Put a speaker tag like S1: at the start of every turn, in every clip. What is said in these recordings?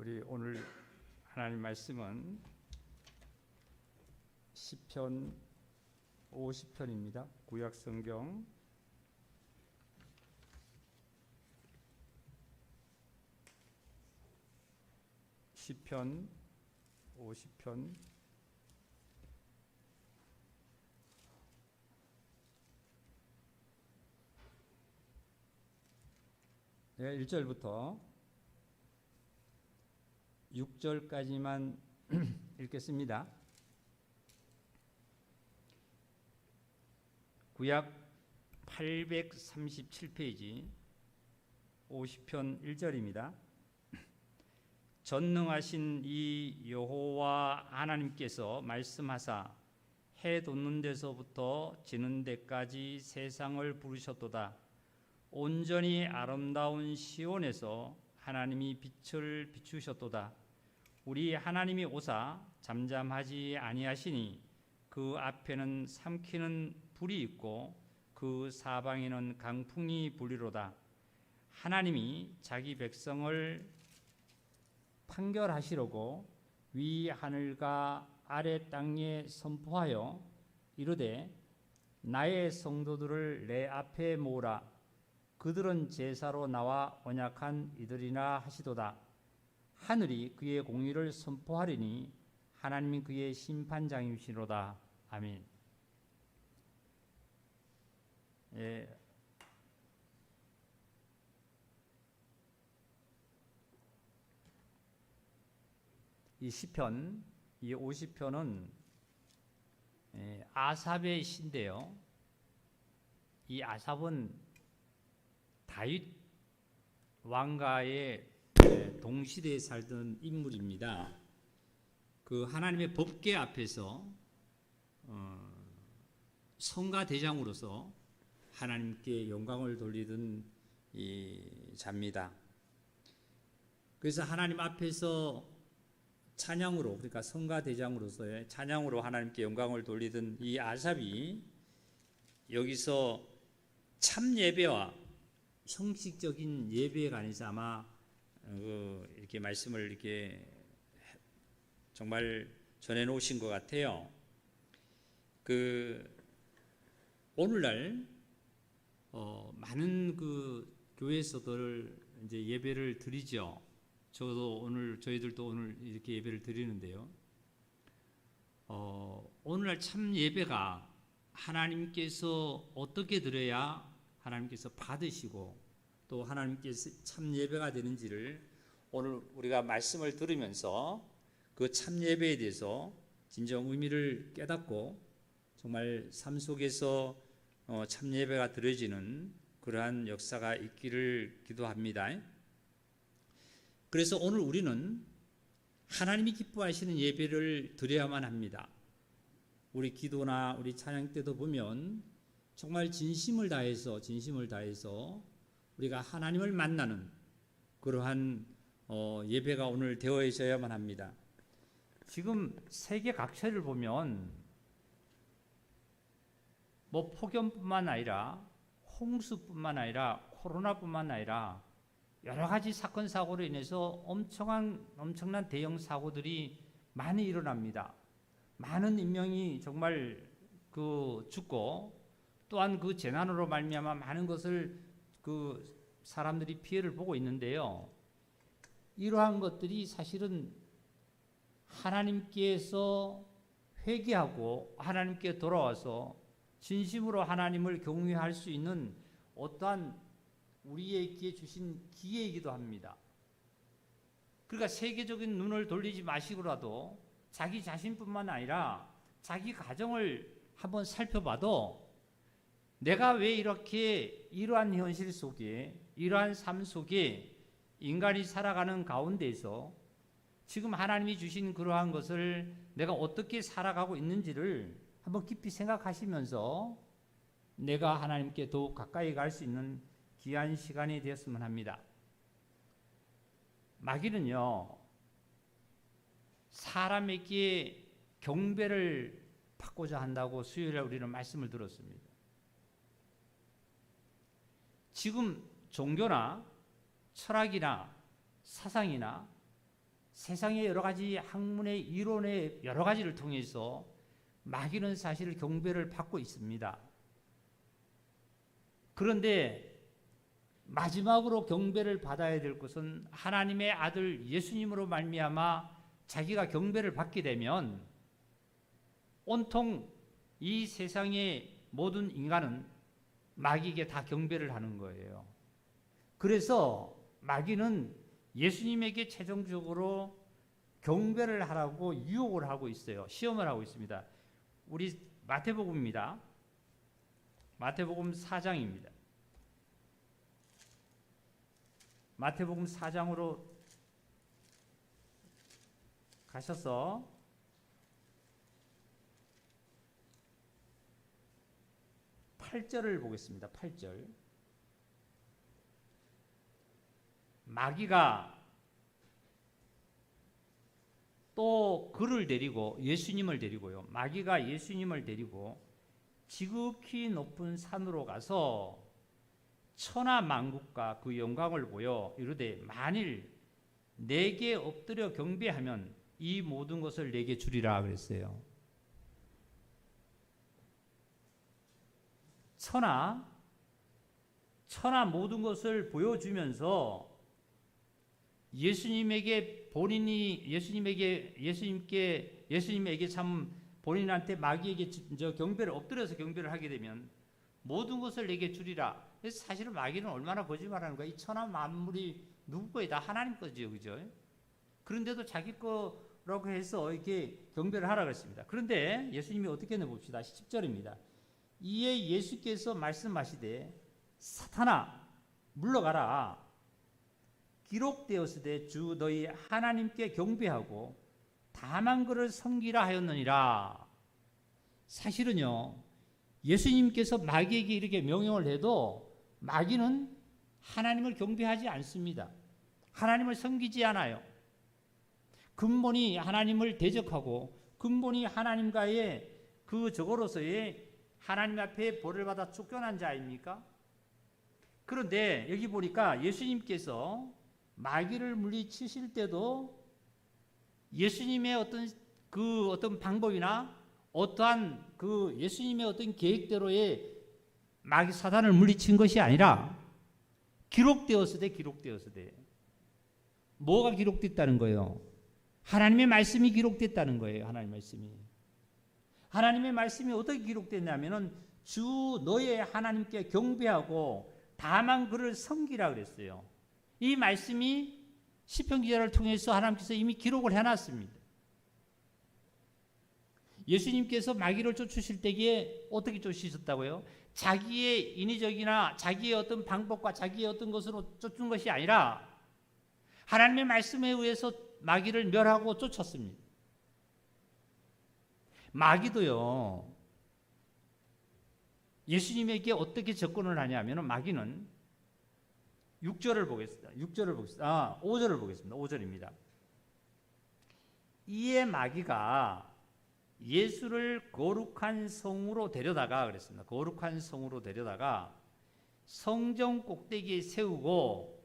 S1: 우리 오늘 하나님 말씀은 시편 50편입니다. 구약 성경 시편 50편 1절부터 6절까지만 읽겠습니다. 구약 837페이지 50편 1절입니다. 전능하신 이 여호와 하나님께서 말씀하사 해 돋는 데서부터 지는 데까지 세상을 부르셨도다. 온전히 아름다운 시온에서 하나님이 빛을 비추셨도다. 우리 하나님이 오사 잠잠하지 아니하시니 그 앞에는 삼키는 불이 있고 그 사방에는 강풍이 불리로다. 하나님이 자기 백성을 판결하시려고 위 하늘과 아래 땅에 선포하여 이르되 나의 성도들을 내 앞에 모으라. 그들은 제사로 나와 언약한 이들이나 하시도다. 하늘이 그의 공의를 선포하리니 하나님이 그의 심판장이시로다. 아멘. 이 시편, 이 50편은 아삽의 시인데요. 이 아삽은 다윗 왕가의 동시대에 살던 인물입니다. 그 하나님의 법궤 앞에서 성가 대장으로서 하나님께 영광을 돌리던 이 자입니다. 그래서 하나님 앞에서 찬양으로, 그러니까 성가 대장으로서의 찬양으로 하나님께 영광을 돌리던 이 아삽이 여기서 참 예배와 형식적인 예배가 아니지 아마 이렇게 말씀을 이렇게 정말 전해 놓으신 것 같아요. 오늘날 많은 교회에서들 이제 예배를 드리죠. 저희들도 오늘 이렇게 예배를 드리는데요. 오늘날 참 예배가 하나님께서 어떻게 드려야 하나님께서 받으시고 또 하나님께서 참 예배가 되는지를 오늘 우리가 말씀을 들으면서 그 참 예배에 대해서 진정 의미를 깨닫고 정말 삶 속에서 참 예배가 드려지는 그러한 역사가 있기를 기도합니다. 그래서 오늘 우리는 하나님이 기뻐하시는 예배를 드려야만 합니다. 우리 기도나 우리 찬양 때도 보면 정말 진심을 다해서 우리가 하나님을 만나는 그러한 예배가 오늘 되어 있어야만 합니다. 지금 세계 각처를 보면 폭염뿐만 아니라 홍수뿐만 아니라 코로나뿐만 아니라 여러 가지 사건 사고로 인해서 엄청난 대형 사고들이 많이 일어납니다. 많은 인명이 정말 죽고 또한 그 재난으로 말미암아 많은 것을 사람들이 피해를 보고 있는데요. 이러한 것들이 사실은 하나님께서 회개하고 하나님께 돌아와서 진심으로 하나님을 경외할 수 있는 어떠한 우리에게 주신 기회이기도 합니다. 그러니까 세계적인 눈을 돌리지 마시고라도 자기 자신뿐만 아니라 자기 가정을 한번 살펴봐도 내가 왜 이렇게 이러한 현실 속에 이러한 삶 속에 인간이 살아가는 가운데에서 지금 하나님이 주신 그러한 것을 내가 어떻게 살아가고 있는지를 한번 깊이 생각하시면서 내가 하나님께 더욱 가까이 갈 수 있는 귀한 시간이 되었으면 합니다. 마귀는요, 사람에게 경배를 받고자 한다고 수요일에 우리는 말씀을 들었습니다. 지금 종교나 철학이나 사상이나 세상의 여러 가지 학문의 이론의 여러 가지를 통해서 마귀는 사실 경배를 받고 있습니다. 그런데 마지막으로 경배를 받아야 될 것은 하나님의 아들 예수님으로 말미암아 자기가 경배를 받게 되면 온통 이 세상의 모든 인간은 마귀에게 다 경배를 하는 거예요. 그래서 마귀는 예수님에게 최종적으로 경배를 하라고 유혹을 하고 있어요. 시험을 하고 있습니다. 우리 마태복음입니다. 마태복음 4장입니다. 마태복음 4장으로 가셔서 8절을 보겠습니다. 8절. 마귀가 또 그를 데리고 예수님을 데리고요. 마귀가 예수님을 데리고 지극히 높은 산으로 가서 천하 만국과 그 영광을 보여 이르되 만일 내게 엎드려 경배하면 이 모든 것을 내게 주리라 그랬어요. 천하 모든 것을 보여주면서 예수님에게 참 본인한테 마귀에게 경배를 엎드려서 경배를 하게 되면 모든 것을 내게 주리라. 그래서 사실은 마귀는 얼마나 거짓말하는 거야. 이 천하 만물이 누구 거이다? 하나님 거지요, 그죠? 그런데도 자기 거라고 해서 이렇게 경배를 하라 그랬습니다. 그런데 예수님이 어떻게 했나 봅시다. 10절입니다. 이에 예수께서 말씀하시되 사탄아 물러가라. 기록되었으되 주 너희 하나님께 경배하고 다만 그를 섬기라 하였느니라. 사실은요, 예수님께서 마귀에게 이렇게 명령을 해도 마귀는 하나님을 경배하지 않습니다. 하나님을 섬기지 않아요. 근본이 하나님을 대적하고 근본이 하나님과의 그 저거로서의 하나님 앞에 벌을 받아 쫓겨난 자입니까? 그런데 여기 보니까 예수님께서 마귀를 물리치실 때도 예수님의 어떤 방법이나 어떠한 그 예수님의 어떤 계획대로의 마귀 사단을 물리친 것이 아니라 기록되었으되 뭐가 기록됐다는 거예요? 하나님의 말씀이 기록됐다는 거예요. 하나님의 말씀이 어떻게 기록됐냐면은 주 너의 하나님께 경배하고 다만 그를 섬기라 그랬어요. 이 말씀이 시편 기자를 통해서 하나님께서 이미 기록을 해놨습니다. 예수님께서 마귀를 쫓으실 때에 어떻게 쫓으셨다고요? 자기의 인위적이나 자기의 어떤 방법과 자기의 어떤 것으로 쫓은 것이 아니라 하나님의 말씀에 의해서 마귀를 멸하고 쫓았습니다. 마귀도요, 예수님에게 어떻게 접근을 하냐면 마귀는 5절을 보겠습니다. 5절입니다. 이에 마귀가 예수를 거룩한 성으로 데려다가 그랬습니다. 거룩한 성으로 데려다가 성전 꼭대기에 세우고,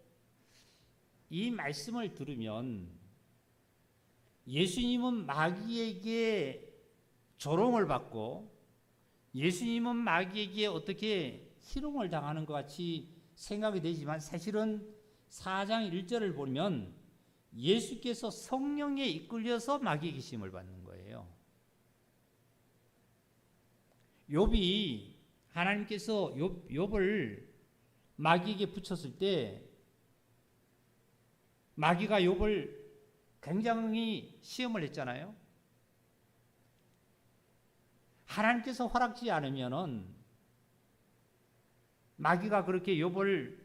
S1: 이 말씀을 들으면 예수님은 마귀에게 조롱을 받고 예수님은 마귀에게 어떻게 희롱을 당하는 것 같이 생각이 되지만 사실은 4장 1절을 보면 예수께서 성령에 이끌려서 마귀에게 시험을 받는 거예요. 욥이 하나님께서 욥을 마귀에게 붙였을 때 마귀가 욥을 굉장히 시험을 했잖아요. 하나님께서 허락지 않으면은 마귀가 그렇게 욥을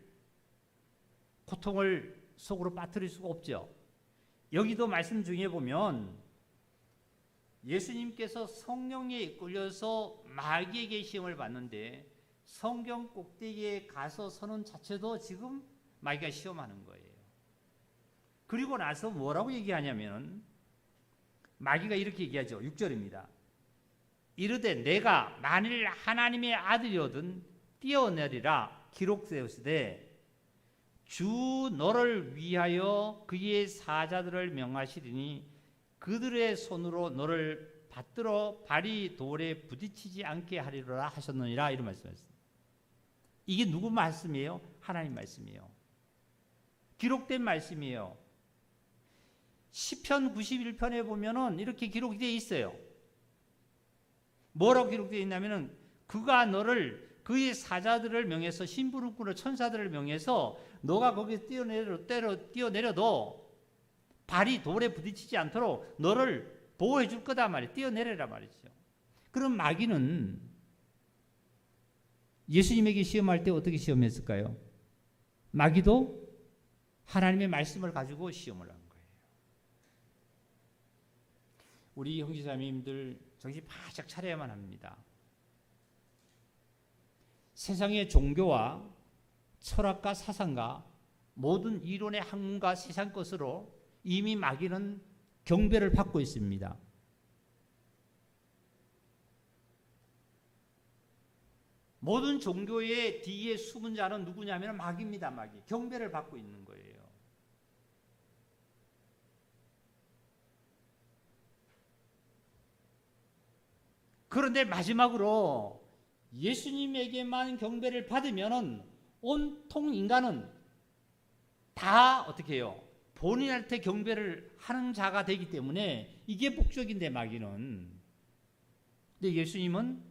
S1: 고통을 속으로 빠뜨릴 수가 없죠. 여기도 말씀 중에 보면 예수님께서 성령에 이끌려서 마귀에게 시험을 받는데 성경 꼭대기에 가서 서는 자체도 지금 마귀가 시험하는 거예요. 그리고 나서 뭐라고 얘기하냐면 마귀가 이렇게 얘기하죠. 6절입니다. 이르되 내가 만일 하나님의 아들이거든 뛰어내리라 기록되었으되 주 너를 위하여 그의 사자들을 명하시리니 그들의 손으로 너를 받들어 발이 돌에 부딪히지 않게 하리라 하셨느니라. 이런 말씀이었습니다. 이게 누구 말씀이에요? 하나님 말씀이에요. 기록된 말씀이에요. 시편 91편에 보면은 이렇게 기록이 되어 있어요. 뭐라고 기록되어 있냐면은 그가 너를 그의 사자들을 명해서 심부름꾼을 천사들을 명해서 너가 거기에 뛰어내려도 발이 돌에 부딪히지 않도록 너를 보호해 줄 거다 말이에요. 뛰어내려라 말이죠. 그럼 마귀는 예수님에게 시험할 때 어떻게 시험했을까요? 마귀도 하나님의 말씀을 가지고 시험을 한 거예요. 우리 형제자매님들 정신 바짝 차려야만 합니다. 세상의 종교와 철학과 사상과 모든 이론의 학문과 세상 것으로 이미 마귀는 경배를 받고 있습니다. 모든 종교의 뒤에 숨은 자는 누구냐면 마귀입니다. 마귀. 경배를 받고 있는 거예요. 그런데 마지막으로 예수님에게만 경배를 받으면 온통 인간은 다 어떻게 해요? 본인한테 경배를 하는 자가 되기 때문에 이게 목적인데 마귀는. 근데 예수님은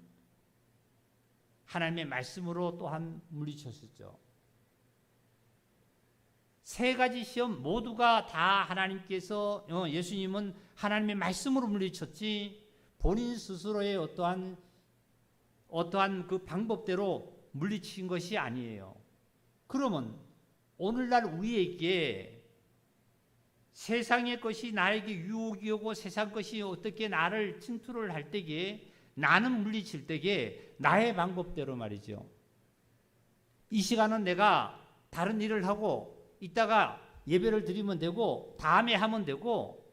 S1: 하나님의 말씀으로 또한 물리쳤었죠. 세 가지 시험 모두가 다 하나님께서 예수님은 하나님의 말씀으로 물리쳤지 본인 스스로의 어떠한 그 방법대로 물리친 것이 아니에요. 그러면 오늘날 우리에게 세상의 것이 나에게 유혹이 오고 세상 것이 어떻게 나를 침투를 할 때에 나는 물리칠 때에 나의 방법대로 말이죠. 이 시간은 내가 다른 일을 하고 이따가 예배를 드리면 되고 다음에 하면 되고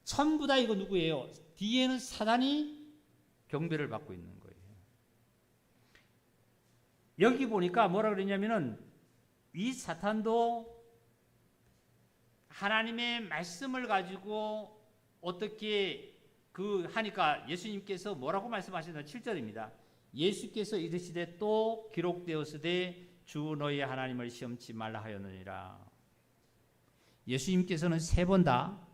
S1: 전부 다 이거 누구예요? 뒤에는 사단이 경배를 받고 있는 거예요. 여기 보니까 뭐라 그러냐면은 이 사탄도 하나님의 말씀을 가지고 어떻게 하니까 예수님께서 뭐라고 말씀하셨나 7절입니다. 예수께서 이르시되 또 기록되었으되 주 너희 하나님을 시험치 말라 하였느니라. 예수님께서는 3번 다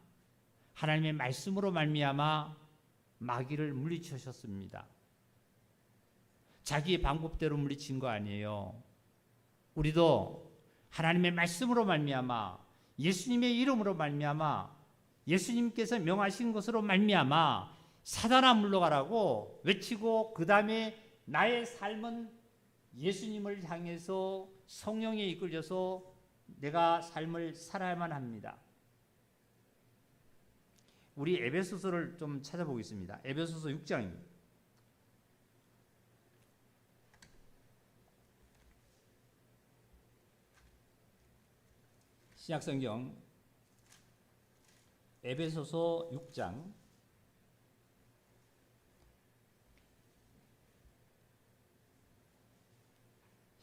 S1: 하나님의 말씀으로 말미암아 마귀를 물리치셨습니다. 자기의 방법대로 물리친 거 아니에요. 우리도 하나님의 말씀으로 말미암아 예수님의 이름으로 말미암아 예수님께서 명하신 것으로 말미암아 사단아 물러가라고 외치고 그 다음에 나의 삶은 예수님을 향해서 성령에 이끌려서 내가 삶을 살아야만 합니다. 우리 에베소서를 좀 찾아보겠습니다. 에베소서 6장입니다. 신약성경 에베소서 6장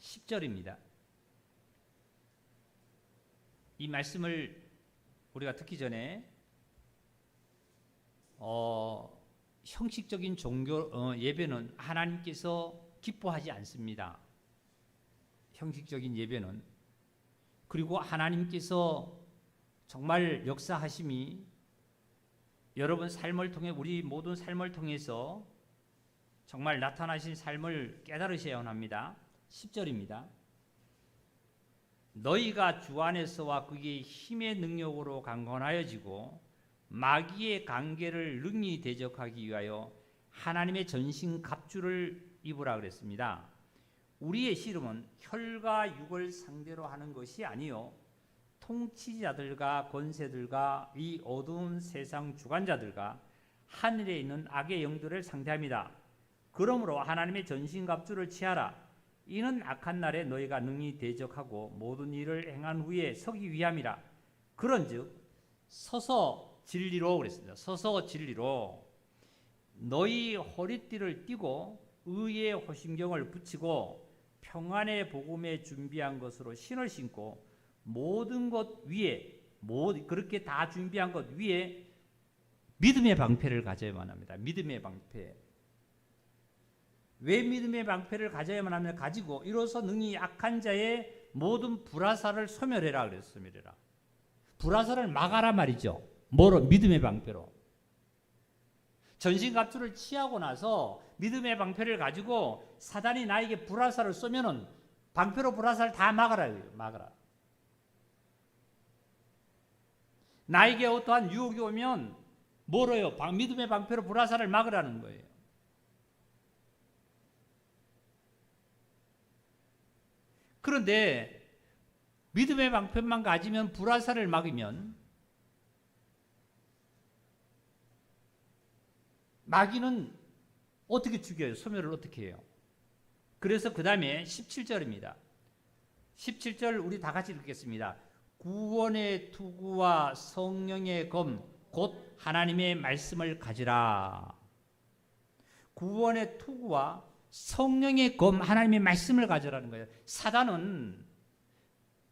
S1: 10절입니다. 이 말씀을 우리가 듣기 전에 형식적인 종교 예배는 하나님께서 기뻐하지 않습니다. 형식적인 예배는. 그리고 하나님께서 정말 역사하심이 여러분 삶을 통해 우리 모든 삶을 통해서 정말 나타나신 삶을 깨달으셔야 합니다. 10절입니다. 너희가 주 안에서와 그의 힘의 능력으로 강건하여지고 마귀의 관계를 능히 대적하기 위하여 하나님의 전신 갑주를 입으라 그랬습니다. 우리의 씨름은 혈과 육을 상대로 하는 것이 아니요 통치자들과 권세들과 이 어두운 세상 주관자들과 하늘에 있는 악의 영들을 상대합니다. 그러므로 하나님의 전신 갑주를 취하라. 이는 악한 날에 너희가 능히 대적하고 모든 일을 행한 후에 서기 위함이라. 그런즉 서서 진리로 그랬습니다. 서서 진리로 너희 허리띠를 띠고 의의 호심경을 붙이고 평안의 복음에 준비한 것으로 신을 신고 모든 것 위에 그렇게 다 준비한 것 위에 믿음의 방패를 가져야만 합니다. 믿음의 방패. 왜 믿음의 방패를 가져야만 하면 가지고 이로써 능히 약한 자의 모든 불화살을 소멸해라 그랬습니다. 불화살을 막아라 말이죠. 뭐로? 믿음의 방패로. 전신갑주를 취하고 나서 믿음의 방패를 가지고 사단이 나에게 불화살을 쏘면은 방패로 불화살 다 막아라. 나에게 어떠한 유혹이 오면 뭐로요? 믿음의 방패로 불화살을 막으라는 거예요. 그런데 믿음의 방패만 가지면 불화살을 막으면 마귀는 어떻게 죽여요? 소멸을 어떻게 해요? 그래서 그 다음에 17절입니다. 17절 우리 다 같이 읽겠습니다. 구원의 투구와 성령의 검 곧 하나님의 말씀을 가지라. 구원의 투구와 성령의 검 하나님의 말씀을 가지라는 거예요. 사단은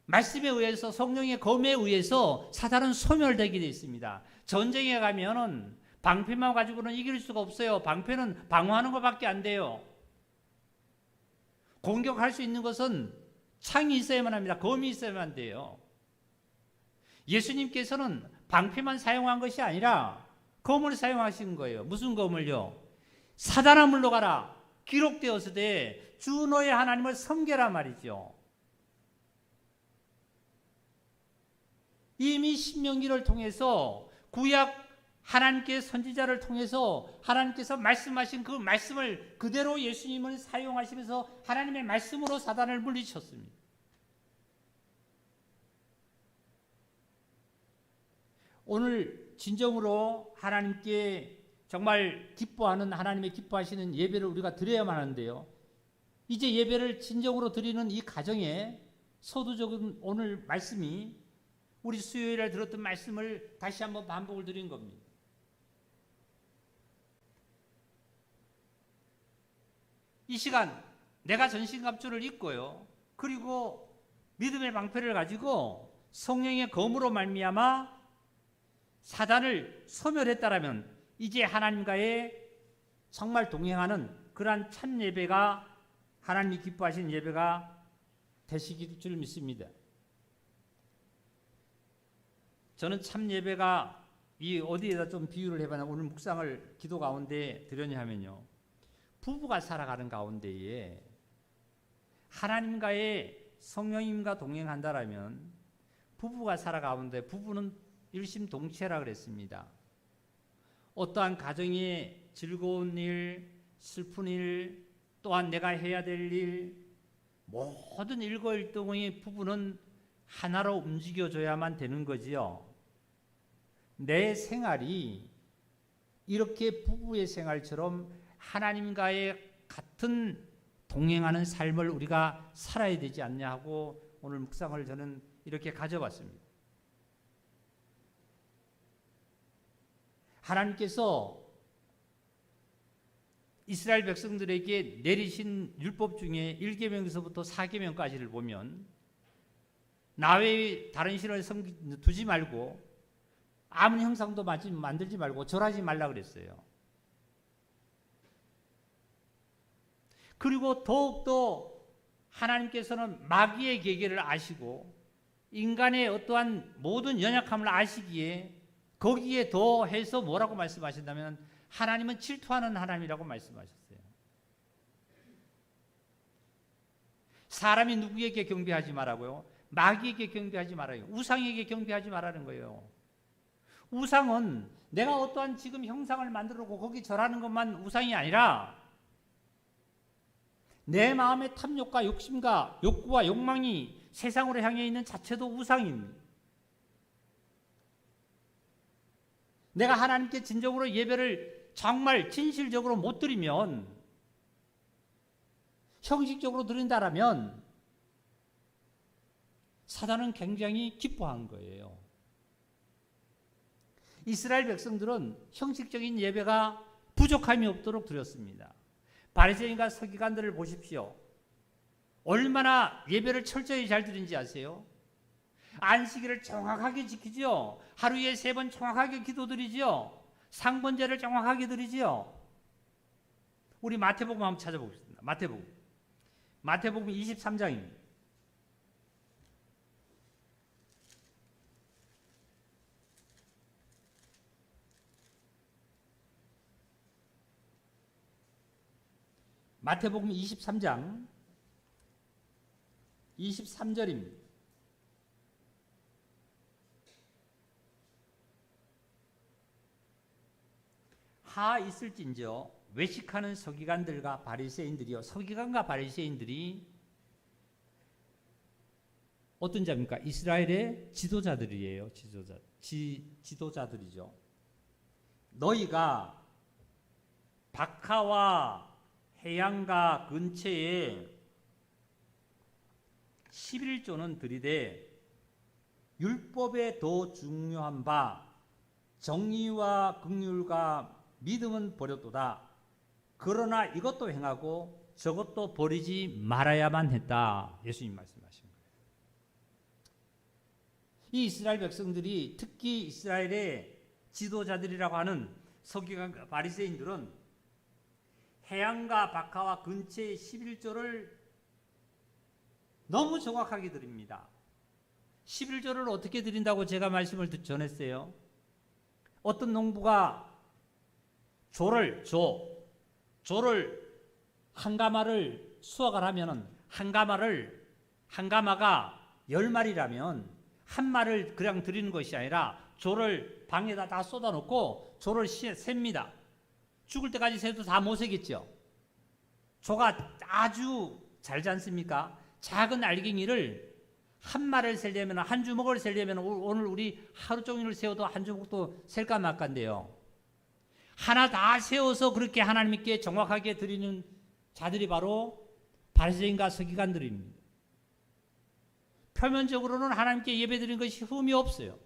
S1: 말씀에 의해서 성령의 검에 의해서 사단은 소멸되게 되어 있습니다. 전쟁에 가면은 방패만 가지고는 이길 수가 없어요. 방패는 방어하는 것밖에 안 돼요. 공격할 수 있는 것은 창이 있어야만 합니다. 검이 있어야만 돼요. 예수님께서는 방패만 사용한 것이 아니라 검을 사용하신 거예요. 무슨 검을요? 사단아 물러가라. 기록되었으되 주 너의 하나님을 섬겨라 말이죠. 이미 신명기를 통해서 구약 하나님께 선지자를 통해서 하나님께서 말씀하신 그 말씀을 그대로 예수님을 사용하시면서 하나님의 말씀으로 사단을 물리쳤습니다. 오늘 진정으로 하나님께 정말 기뻐하는 하나님의 기뻐하시는 예배를 우리가 드려야만 하는데요. 이제 예배를 진정으로 드리는 이 가정에 서두적인 오늘 말씀이 우리 수요일에 들었던 말씀을 다시 한번 반복을 드린 겁니다. 이 시간 내가 전신갑주를 입고요. 그리고 믿음의 방패를 가지고 성령의 검으로 말미암아 사단을 소멸했다라면 이제 하나님과의 정말 동행하는 그러한 참 예배가 하나님이 기뻐하시는 예배가 되시길 줄 믿습니다. 저는 참 예배가 이 어디에다 좀 비유를 해봐야 오늘 묵상을 기도 가운데 드려냐 하면요. 부부가 살아가는 가운데에 하나님과의 성령님과 동행한다라면 부부가 살아가는데 부부는 일심동체라 그랬습니다. 어떠한 가정의 즐거운 일, 슬픈 일, 또한 내가 해야 될 일, 모든 일거일동의 부부는 하나로 움직여줘야만 되는 거지요. 내 생활이 이렇게 부부의 생활처럼 하나님과의 같은 동행하는 삶을 우리가 살아야 되지 않냐 하고 오늘 묵상을 저는 이렇게 가져봤습니다. 하나님께서 이스라엘 백성들에게 내리신 율법 중에 1계명에서부터 4계명까지를 보면 나 외에 다른 신을 두지 말고 아무 형상도 만들지 말고 절하지 말라 그랬어요. 그리고 더욱더 하나님께서는 마귀의 계계를 아시고 인간의 어떠한 모든 연약함을 아시기에 거기에 더해서 뭐라고 말씀하신다면 하나님은 질투하는 하나님이라고 말씀하셨어요. 사람이 누구에게 경배하지 말라고요? 마귀에게 경배하지 말아요. 우상에게 경배하지 말라는 거예요. 우상은 내가 어떠한 지금 형상을 만들고 거기 절하는 것만 우상이 아니라 내 마음의 탐욕과 욕심과 욕구와 욕망이 세상으로 향해 있는 자체도 우상입니다. 내가 하나님께 진정으로 예배를 정말 진실적으로 못 드리면 형식적으로 드린다라면 사단은 굉장히 기뻐한 거예요. 이스라엘 백성들은 형식적인 예배가 부족함이 없도록 드렸습니다. 바리새인과 서기관들을 보십시오. 얼마나 예배를 철저히 잘 드린지 아세요? 안식일을 정확하게 지키죠. 하루에 3번 정확하게 기도드리죠. 상번제를 정확하게 드리죠. 우리 마태복음 한번 찾아보겠습니다. 마태복음 23장입니다. 마태복음 23장 23절입니다. 하 있을진저 외식하는 서기관들과 바리새인들이요. 서기관과 바리새인들이 어떤 자입니까? 이스라엘의 지도자들이에요. 지도자들이죠. 너희가 박하와 해안가 근처에 11조는 들이되 율법에 더 중요한 바 정의와 긍휼과 믿음은 버렸도다. 그러나 이것도 행하고 저것도 버리지 말아야만 했다. 예수님 말씀하신 거예요. 이 이스라엘 백성들이, 특히 이스라엘의 지도자들이라고 하는 서기관과 바리새인들은 해안가 박하와 근처의 11조를 너무 정확하게 드립니다. 11조를 어떻게 드린다고 제가 말씀을 전했어요. 어떤 농부가 조를 한 가마를 수확을 하면은 한 가마가 10마리라면 한 마리를 그냥 드리는 것이 아니라 조를 방에다 다 쏟아놓고 조를 셉니다. 죽을 때까지 세도 다 못 세겠죠. 조가 아주 잘지 않습니까? 작은 알갱이를 한 마리를 세려면, 한 주먹을 세려면 오늘 우리 하루 종일을 세워도 한 주먹도 셀까 말까인데요. 하나 다 세워서 그렇게 하나님께 정확하게 드리는 자들이 바로 바리새인과 서기관들입니다. 표면적으로는 하나님께 예배드리는 것이 흠이 없어요.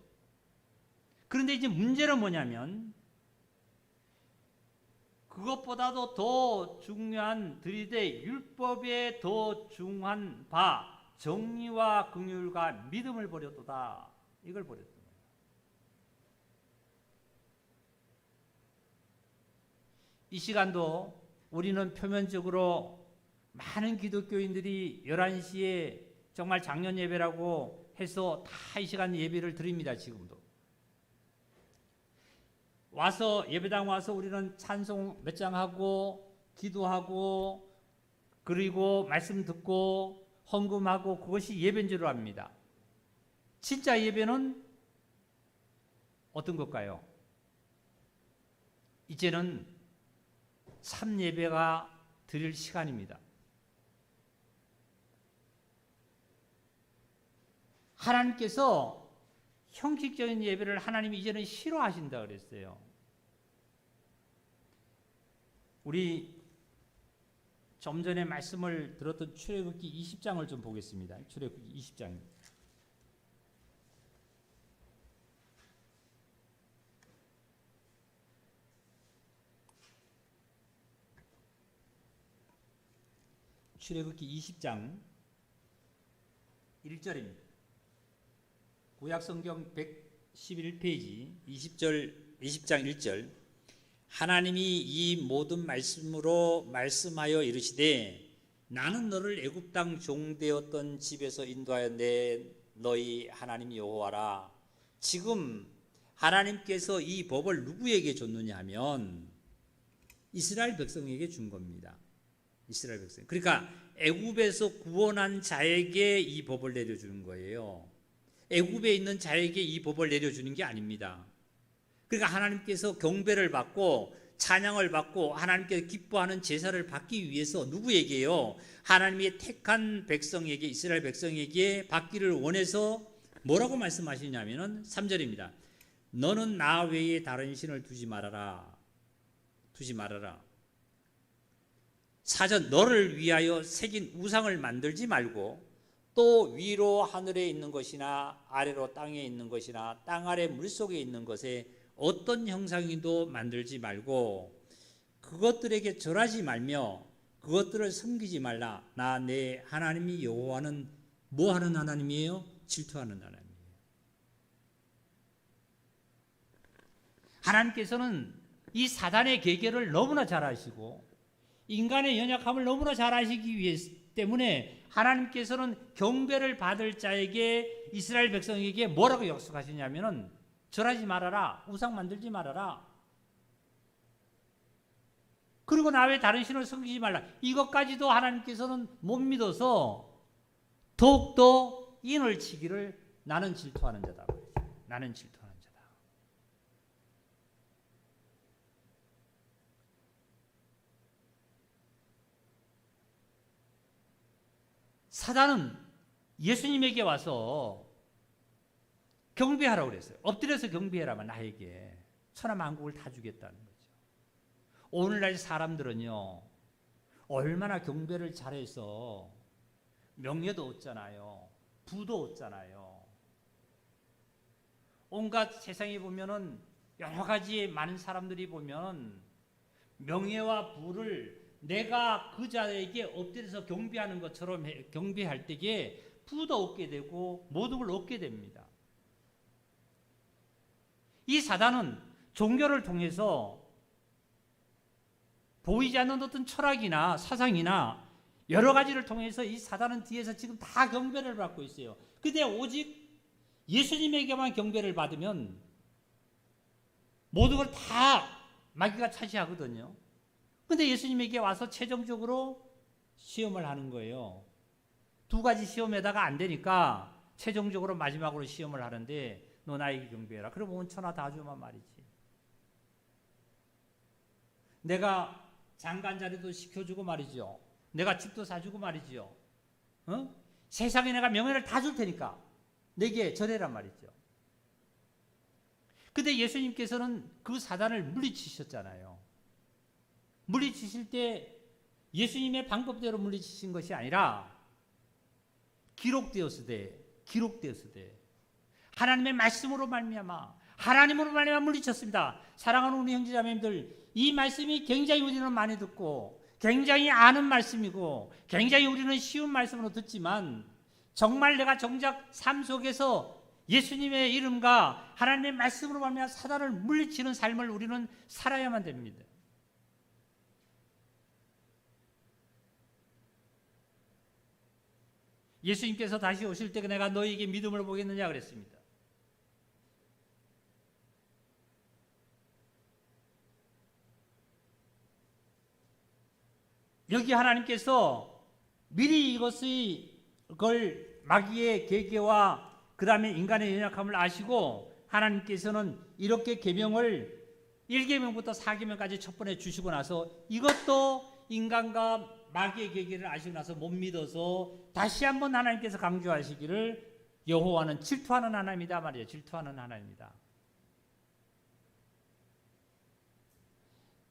S1: 그런데 이제 문제는 뭐냐면 그것보다도 더 중요한 들이대 율법에 더 중요한 바 정의와 긍휼과 믿음을 버렸도다. 이걸 버렸던 거예요. 이 시간도 우리는 표면적으로 많은 기독교인들이 11시에 정말 장년 예배라고 해서 다 이 시간 예배를 드립니다. 지금도 와서 예배당 와서 우리는 찬송 몇 장 하고 기도하고 그리고 말씀 듣고 헌금하고 그것이 예배인 줄 압니다. 진짜 예배는 어떤 걸까요? 이제는 참 예배가 드릴 시간입니다. 하나님께서 형식적인 예배를 하나님이 이제는 싫어하신다 그랬어요. 우리 좀 전에 말씀을 들었던 출애굽기 20장을 좀 보겠습니다. 출애굽기 20장. 출애굽기 20장 1절입니다. 구약성경 111페이지 20장 1절. 하나님이 이 모든 말씀으로 말씀하여 이르시되 나는 너를 애굽 땅 종되었던 집에서 인도하여 내 너희 하나님 여호와라. 지금 하나님께서 이 법을 누구에게 줬느냐 하면 이스라엘 백성에게 준 겁니다. 이스라엘 백성. 그러니까 애굽에서 구원한 자에게 이 법을 내려주는 거예요. 애굽에 있는 자에게 이 법을 내려주는 게 아닙니다. 그러니까 하나님께서 경배를 받고 찬양을 받고 하나님께서 기뻐하는 제사를 받기 위해서 누구에게요? 하나님의 택한 백성에게, 이스라엘 백성에게 받기를 원해서 뭐라고 말씀하시냐면은 3절입니다. 너는 나 외에 다른 신을 두지 말아라. 4절 너를 위하여 새긴 우상을 만들지 말고 또 위로 하늘에 있는 것이나 아래로 땅에 있는 것이나 땅 아래 물속에 있는 것에 어떤 형상이도 만들지 말고 그것들에게 절하지 말며 그것들을 섬기지 말라. 나 내 하나님이 여호와는 뭐 하는 하나님이에요? 질투하는 하나님이에요. 하나님께서는 이 사단의 계계를 너무나 잘 아시고 인간의 연약함을 너무나 잘 아시기 위해 때문에 하나님께서는 경배를 받을 자에게 이스라엘 백성에게 뭐라고 약속하시냐면은 절하지 말아라. 우상 만들지 말아라. 그리고 나 외 다른 신을 섬기지 말라. 이것까지도 하나님께서는 못 믿어서 더욱더 인을 치기를 나는 질투하는 자다. 나는 질투하는 자다. 사단은 예수님에게 와서 경배하라고 그랬어요. 엎드려서 경배해라만 나에게 천하만국을 다 주겠다는 거죠. 오늘날 사람들은요 얼마나 경배를 잘해서 명예도 얻잖아요. 부도 얻잖아요. 온갖 세상에 보면은 여러 가지 많은 사람들이 보면 명예와 부를 내가 그 자에게 엎드려서 경배하는 것처럼 경배할 때에 부도 얻게 되고 모든 걸 얻게 됩니다. 이 사단은 종교를 통해서 보이지 않는 어떤 철학이나 사상이나 여러 가지를 통해서 이 사단은 뒤에서 지금 다 경배를 받고 있어요. 근데 오직 예수님에게만 경배를 받으면 모든 걸 다 마귀가 차지하거든요. 근데 예수님에게 와서 최종적으로 시험을 하는 거예요. 두 가지 시험에다가 안 되니까 최종적으로 마지막으로 시험을 하는데 너 나에게 경배해라. 그러면 천하 다 주만 말이지. 내가 장관 자리도 시켜주고 말이죠. 내가 집도 사주고 말이죠. 세상에 내가 명예를 다 줄 테니까 내게 절해란 말이죠. 근데 예수님께서는 그 사단을 물리치셨잖아요. 물리치실 때 예수님의 방법대로 물리치신 것이 아니라 기록되었으되 하나님의 말씀으로 말미암아 하나님으로 말미암아 물리쳤습니다. 사랑하는 우리 형제자매님들, 이 말씀이 굉장히 우리는 많이 듣고 굉장히 아는 말씀이고 굉장히 우리는 쉬운 말씀으로 듣지만 정말 내가 정작 삶 속에서 예수님의 이름과 하나님의 말씀으로 말미암아 사단을 물리치는 삶을 우리는 살아야만 됩니다. 예수님께서 다시 오실 때 내가 너희에게 믿음을 보겠느냐 그랬습니다. 여기 하나님께서 미리 이것을 마귀의 계계와 그 다음에 인간의 연약함을 아시고 하나님께서는 이렇게 계명을 1계명부터 4계명까지 첫 번에 주시고 나서 이것도 인간과 마귀의 계계를 아시고 나서 못 믿어서 다시 한번 하나님께서 강조하시기를 여호와는 질투하는 하나님이다 말이에요. 질투하는 하나님이다.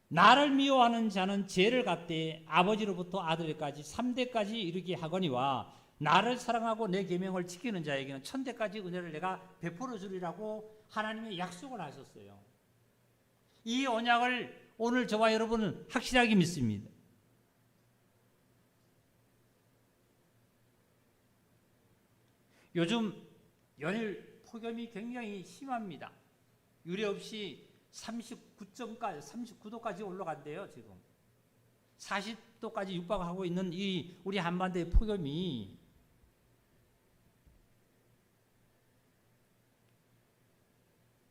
S1: 나를 미워하는 자는 죄를 갖되 아버지로부터 아들까지 3대까지 이르게 하거니와 나를 사랑하고 내 계명을 지키는 자에게는 1000대까지 은혜를 내가 베풀어 주리라고 하나님의 약속을 하셨어요. 이 언약을 오늘 저와 여러분은 확실하게 믿습니다. 요즘 연일 폭염이 굉장히 심합니다. 유례 없이 39도까지 올라간대요. 지금 40도까지 육박하고 있는 이 우리 한반도의 폭염이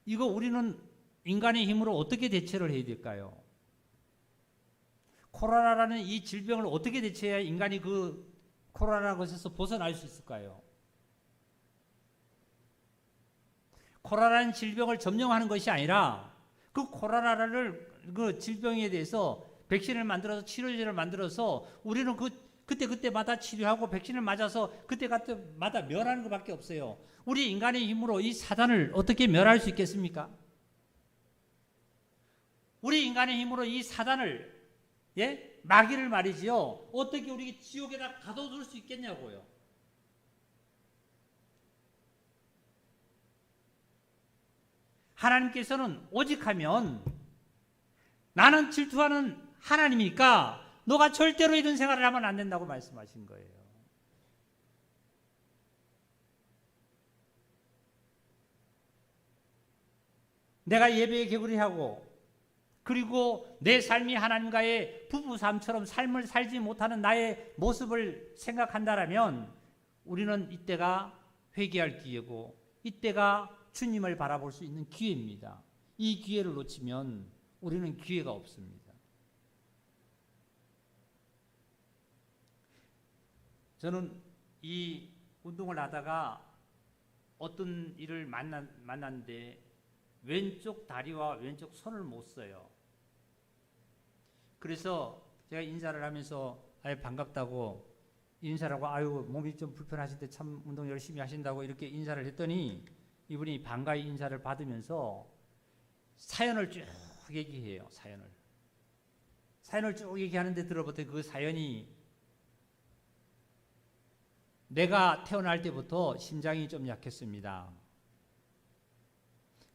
S1: 이거 우리는 인간의 힘으로 어떻게 대처를 해야 될까요? 코로나라는 이 질병을 어떻게 대처해야 인간이 그 코로나라는 것에서 벗어날 수 있을까요? 코로나라는 질병을 점령하는 것이 아니라 그 코로나를 그 질병에 대해서 백신을 만들어서 치료제를 만들어서 우리는 그때마다 치료하고 백신을 맞아서 그때마다 멸하는 것밖에 없어요. 우리 인간의 힘으로 이 사단을 어떻게 멸할 수 있겠습니까? 우리 인간의 힘으로 이 사단을 마귀를 말이지요. 어떻게 우리 지옥에다 가둬둘 수 있겠냐고요. 하나님께서는 오직 하면 나는 질투하는 하나님이니까 너가 절대로 이런 생활을 하면 안 된다고 말씀하신 거예요. 내가 예배에 개구리하고 그리고 내 삶이 하나님과의 부부싸움처럼 삶을 살지 못하는 나의 모습을 생각한다라면 우리는 이때가 회개할 기회고 이때가 주님을 바라볼 수 있는 기회입니다. 이 기회를 놓치면 우리는 기회가 없습니다. 저는 이 운동을 하다가 어떤 일을 만났는데 왼쪽 다리와 왼쪽 손을 못 써요. 그래서 제가 인사를 하면서 반갑다고 인사를 하고 아유 몸이 좀 불편하신데 참 운동 열심히 하신다고 이렇게 인사를 했더니 이분이 반가이 인사를 받으면서 사연을 쭉 얘기해요. 사연을 쭉 얘기하는데 들어봤더니 그 사연이 내가 태어날 때부터 심장이 좀 약했습니다.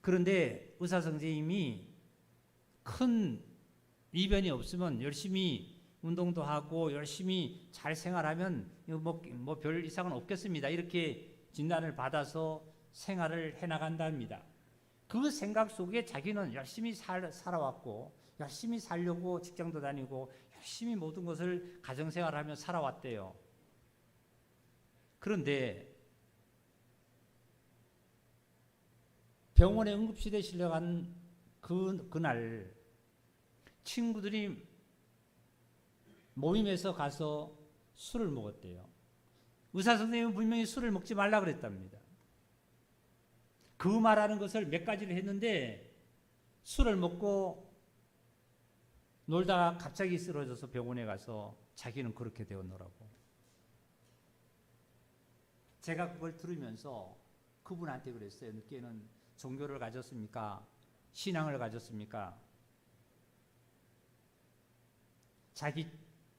S1: 그런데 의사 선생님이 큰 이변이 없으면 열심히 운동도 하고 열심히 잘 생활하면 뭐 별 이상은 없겠습니다. 이렇게 진단을 받아서 생활을 해나간답니다. 그 생각 속에 자기는 열심히 살아왔고 열심히 살려고 직장도 다니고 열심히 모든 것을 가정생활하며 살아왔대요. 그런데 병원에 응급실에 실려간 그날 친구들이 모임에서 가서 술을 먹었대요. 의사 선생님은 분명히 술을 먹지 말라 그랬답니다. 그 말하는 것을 몇 가지를 했는데 술을 먹고 놀다가 갑자기 쓰러져서 병원에 가서 자기는 그렇게 되었노라고. 제가 그걸 들으면서 그분한테 그랬어요. 늦게는 종교를 가졌습니까? 신앙을 가졌습니까? 자기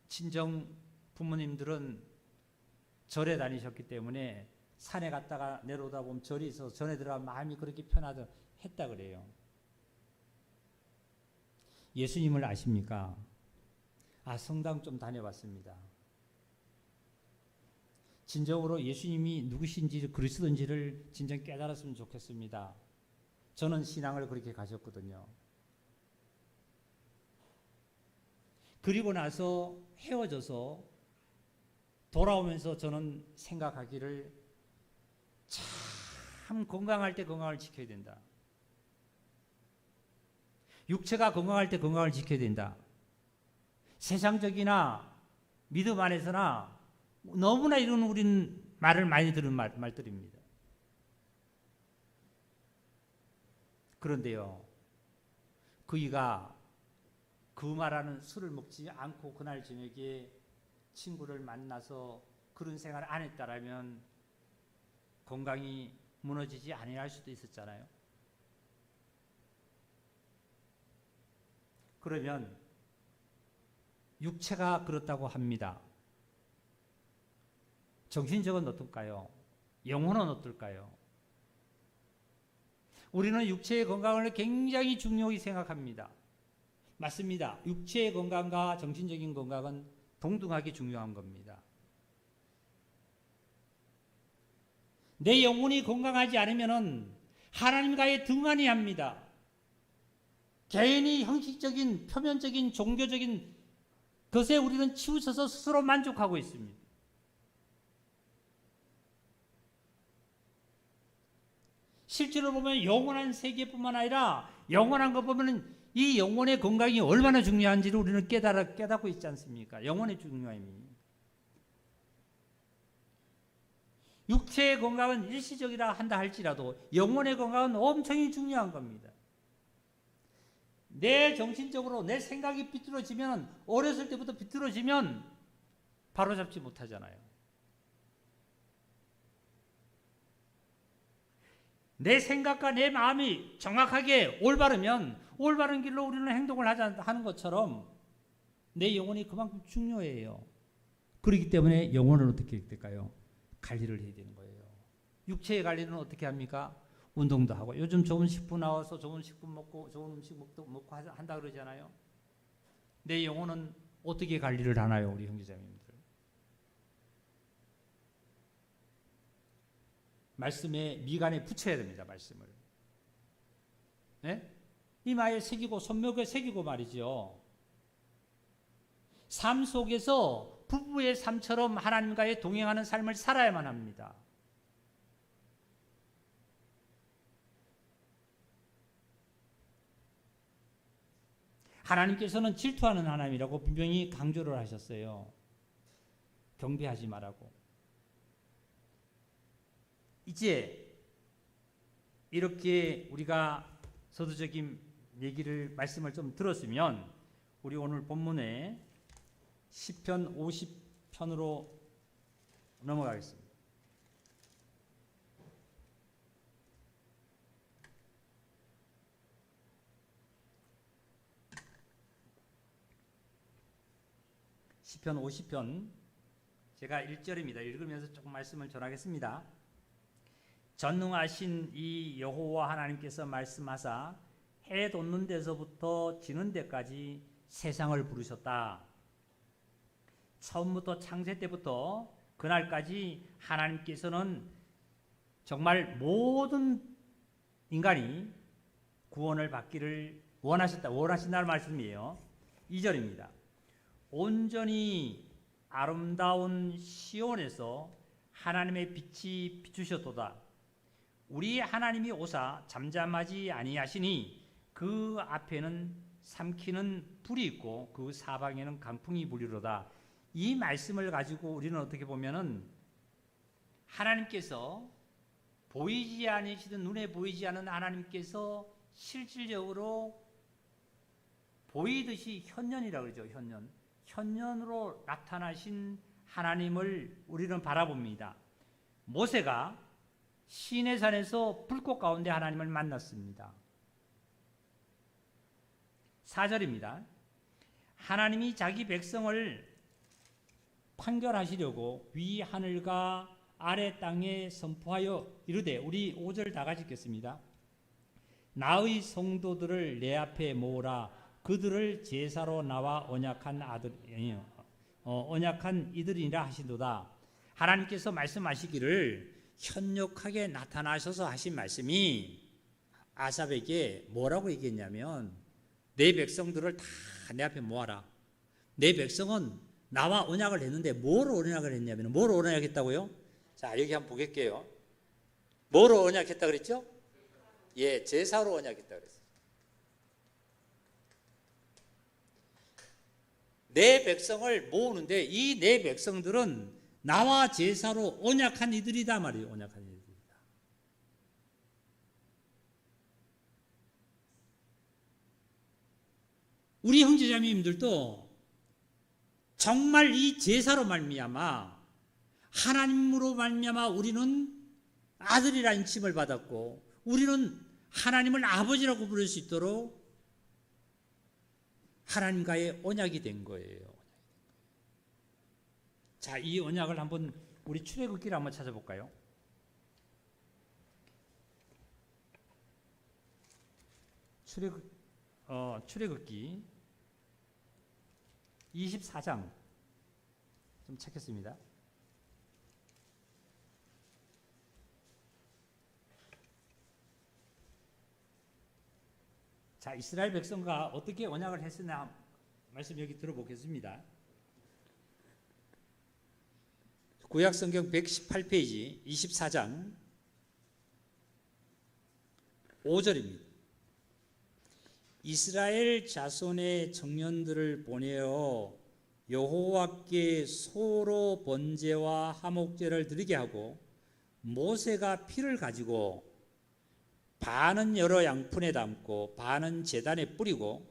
S1: 친정 부모님들은 절에 다니셨기 때문에 산에 갔다가 내려오다 보면 절이 있어서 전에 들어가면 마음이 그렇게 편하다 했다 그래요. 예수님을 아십니까? 성당 좀 다녀봤습니다. 진정으로 예수님이 누구신지 그리스도인지를 진정 깨달았으면 좋겠습니다. 저는 신앙을 그렇게 가졌거든요. 그리고 나서 헤어져서 돌아오면서 저는 생각하기를 참 건강할 때 건강을 지켜야 된다. 육체가 건강할 때 건강을 지켜야 된다. 세상적이나 믿음 안에서나 너무나 이런 우린 말을 많이 들은 말들입니다. 그런데요, 그이가 그 말하는 술을 먹지 않고 그날 저녁에 친구를 만나서 그런 생활을 안 했다라면 건강이 무너지지 아니할 수도 있었잖아요. 그러면 육체가 그렇다고 합니다. 정신적은 어떨까요? 영혼은 어떨까요? 우리는 육체의 건강을 굉장히 중요히 생각합니다. 맞습니다. 육체의 건강과 정신적인 건강은 동등하게 중요한 겁니다. 내 영혼이 건강하지 않으면 하나님과의 등한히 합니다. 개인이 형식적인 표면적인 종교적인 것에 우리는 치우쳐서 스스로 만족하고 있습니다. 실제로 보면 영원한 세계뿐만 아니라 영원한 것 보면 이 영혼의 건강이 얼마나 중요한지를 우리는 깨닫고 있지 않습니까? 영혼의 중요함이. 육체의 건강은 일시적이라 한다 할지라도 영혼의 건강은 엄청히 중요한 겁니다. 내 정신적으로 내 생각이 비뚤어지면 어렸을 때부터 비뚤어지면 바로잡지 못하잖아요. 내 생각과 내 마음이 정확하게 올바르면 올바른 길로 우리는 행동을 하는 것처럼 내 영혼이 그만큼 중요해요. 그렇기 때문에 영혼은 어떻게 될까요? 관리를 해야 되는 거예요. 육체의 관리는 어떻게 합니까? 운동도 하고 요즘 좋은 식품 나와서 좋은 식품 먹고 좋은 음식 먹고 한다 그러잖아요. 내 영혼은 어떻게 관리를 하나요, 우리 형제자매님들? 말씀에 미간에 붙여야 됩니다. 말씀을. 네? 이마에 새기고 손목에 새기고 말이죠. 삶 속에서 부부의 삶처럼 하나님과의 동행하는 삶을 살아야만 합니다. 하나님께서는 질투하는 하나님이라고 분명히 강조를 하셨어요. 경배하지 말라고. 이제 이렇게 우리가 서두적인 말씀을 좀 들었으면 우리 오늘 본문에 시편 50편으로 넘어가겠습니다. 시편 50편 제가 1절입니다. 읽으면서 조금 말씀을 전하겠습니다. 전능하신 이 여호와 하나님께서 말씀하사 해 돋는 데서부터 지는 데까지 세상을 부르셨다. 처음부터 창세 때부터 그날까지 하나님께서는 정말 모든 인간이 구원을 받기를 원하신다는 말씀이에요. 2절입니다. 온전히 아름다운 시온에서 하나님의 빛이 비추셨도다. 우리 하나님이 오사 잠잠하지 아니하시니 그 앞에는 삼키는 불이 있고 그 사방에는 강풍이 불리로다. 이 말씀을 가지고 우리는 어떻게 보면은 하나님께서 보이지 않으시던 눈에 보이지 않는 하나님께서 실질적으로 보이듯이 현년이라고 그러죠. 현년으로 나타나신 하나님을 우리는 바라봅니다. 모세가 시내산에서 불꽃 가운데 하나님을 만났습니다. 4절입니다. 하나님이 자기 백성을 판결하시려고 위 하늘과 아래 땅에 선포하여 이르되, 우리 5절 다 같이 읽겠습니다. 나의 성도들을 내 앞에 모으라. 그들을 제사로 나와 언약한 이들이라 하시도다. 하나님께서 말씀하시기를 현역하게 나타나셔서 하신 말씀이 아삽에게 뭐라고 얘기했냐면, 내 백성들을 다 내 앞에 모아라. 내 백성은 나와 언약을 했는데 뭐로 언약을 했냐면, 뭐로 언약했다고요? 자, 여기 한번 보겠게요. 뭐로 언약했다 그랬죠? 예, 제사로 언약했다 그랬어요. 내 백성을 모으는데 이 내 백성들은 나와 제사로 언약한 이들이다 말이에요. 언약한 이들이다. 우리 형제자매님들도 정말 이 제사로 말미암아, 하나님으로 말미암아 우리는 아들이라는 칭을 받았고, 우리는 하나님을 아버지라고 부를 수 있도록 하나님과의 언약이 된 거예요. 자, 이 언약을 한번 우리 출애굽기를 한번 찾아볼까요? 출애굽기 24장 좀 찾겠습니다. 자, 이스라엘 백성과 어떻게 언약을 했으나 말씀 여기 들어보겠습니다. 구약성경 118페이지 24장 5절입니다. 이스라엘 자손의 청년들을 보내어 여호와께 소로 번제와 화목제를 드리게 하고, 모세가 피를 가지고 반은 여러 양푼에 담고 반은 제단에 뿌리고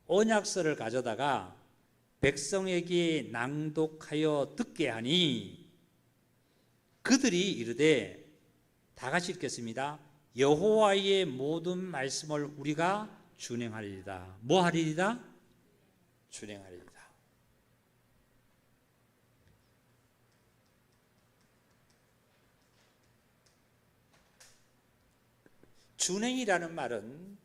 S1: 언약서를 가져다가 백성에게 낭독하여 듣게 하니, 그들이 이르되, 다 같이 읽겠습니다. 여호와의 모든 말씀을 우리가 준행하리이다. 뭐 하리이다? 준행하리이다. 준행이라는 말은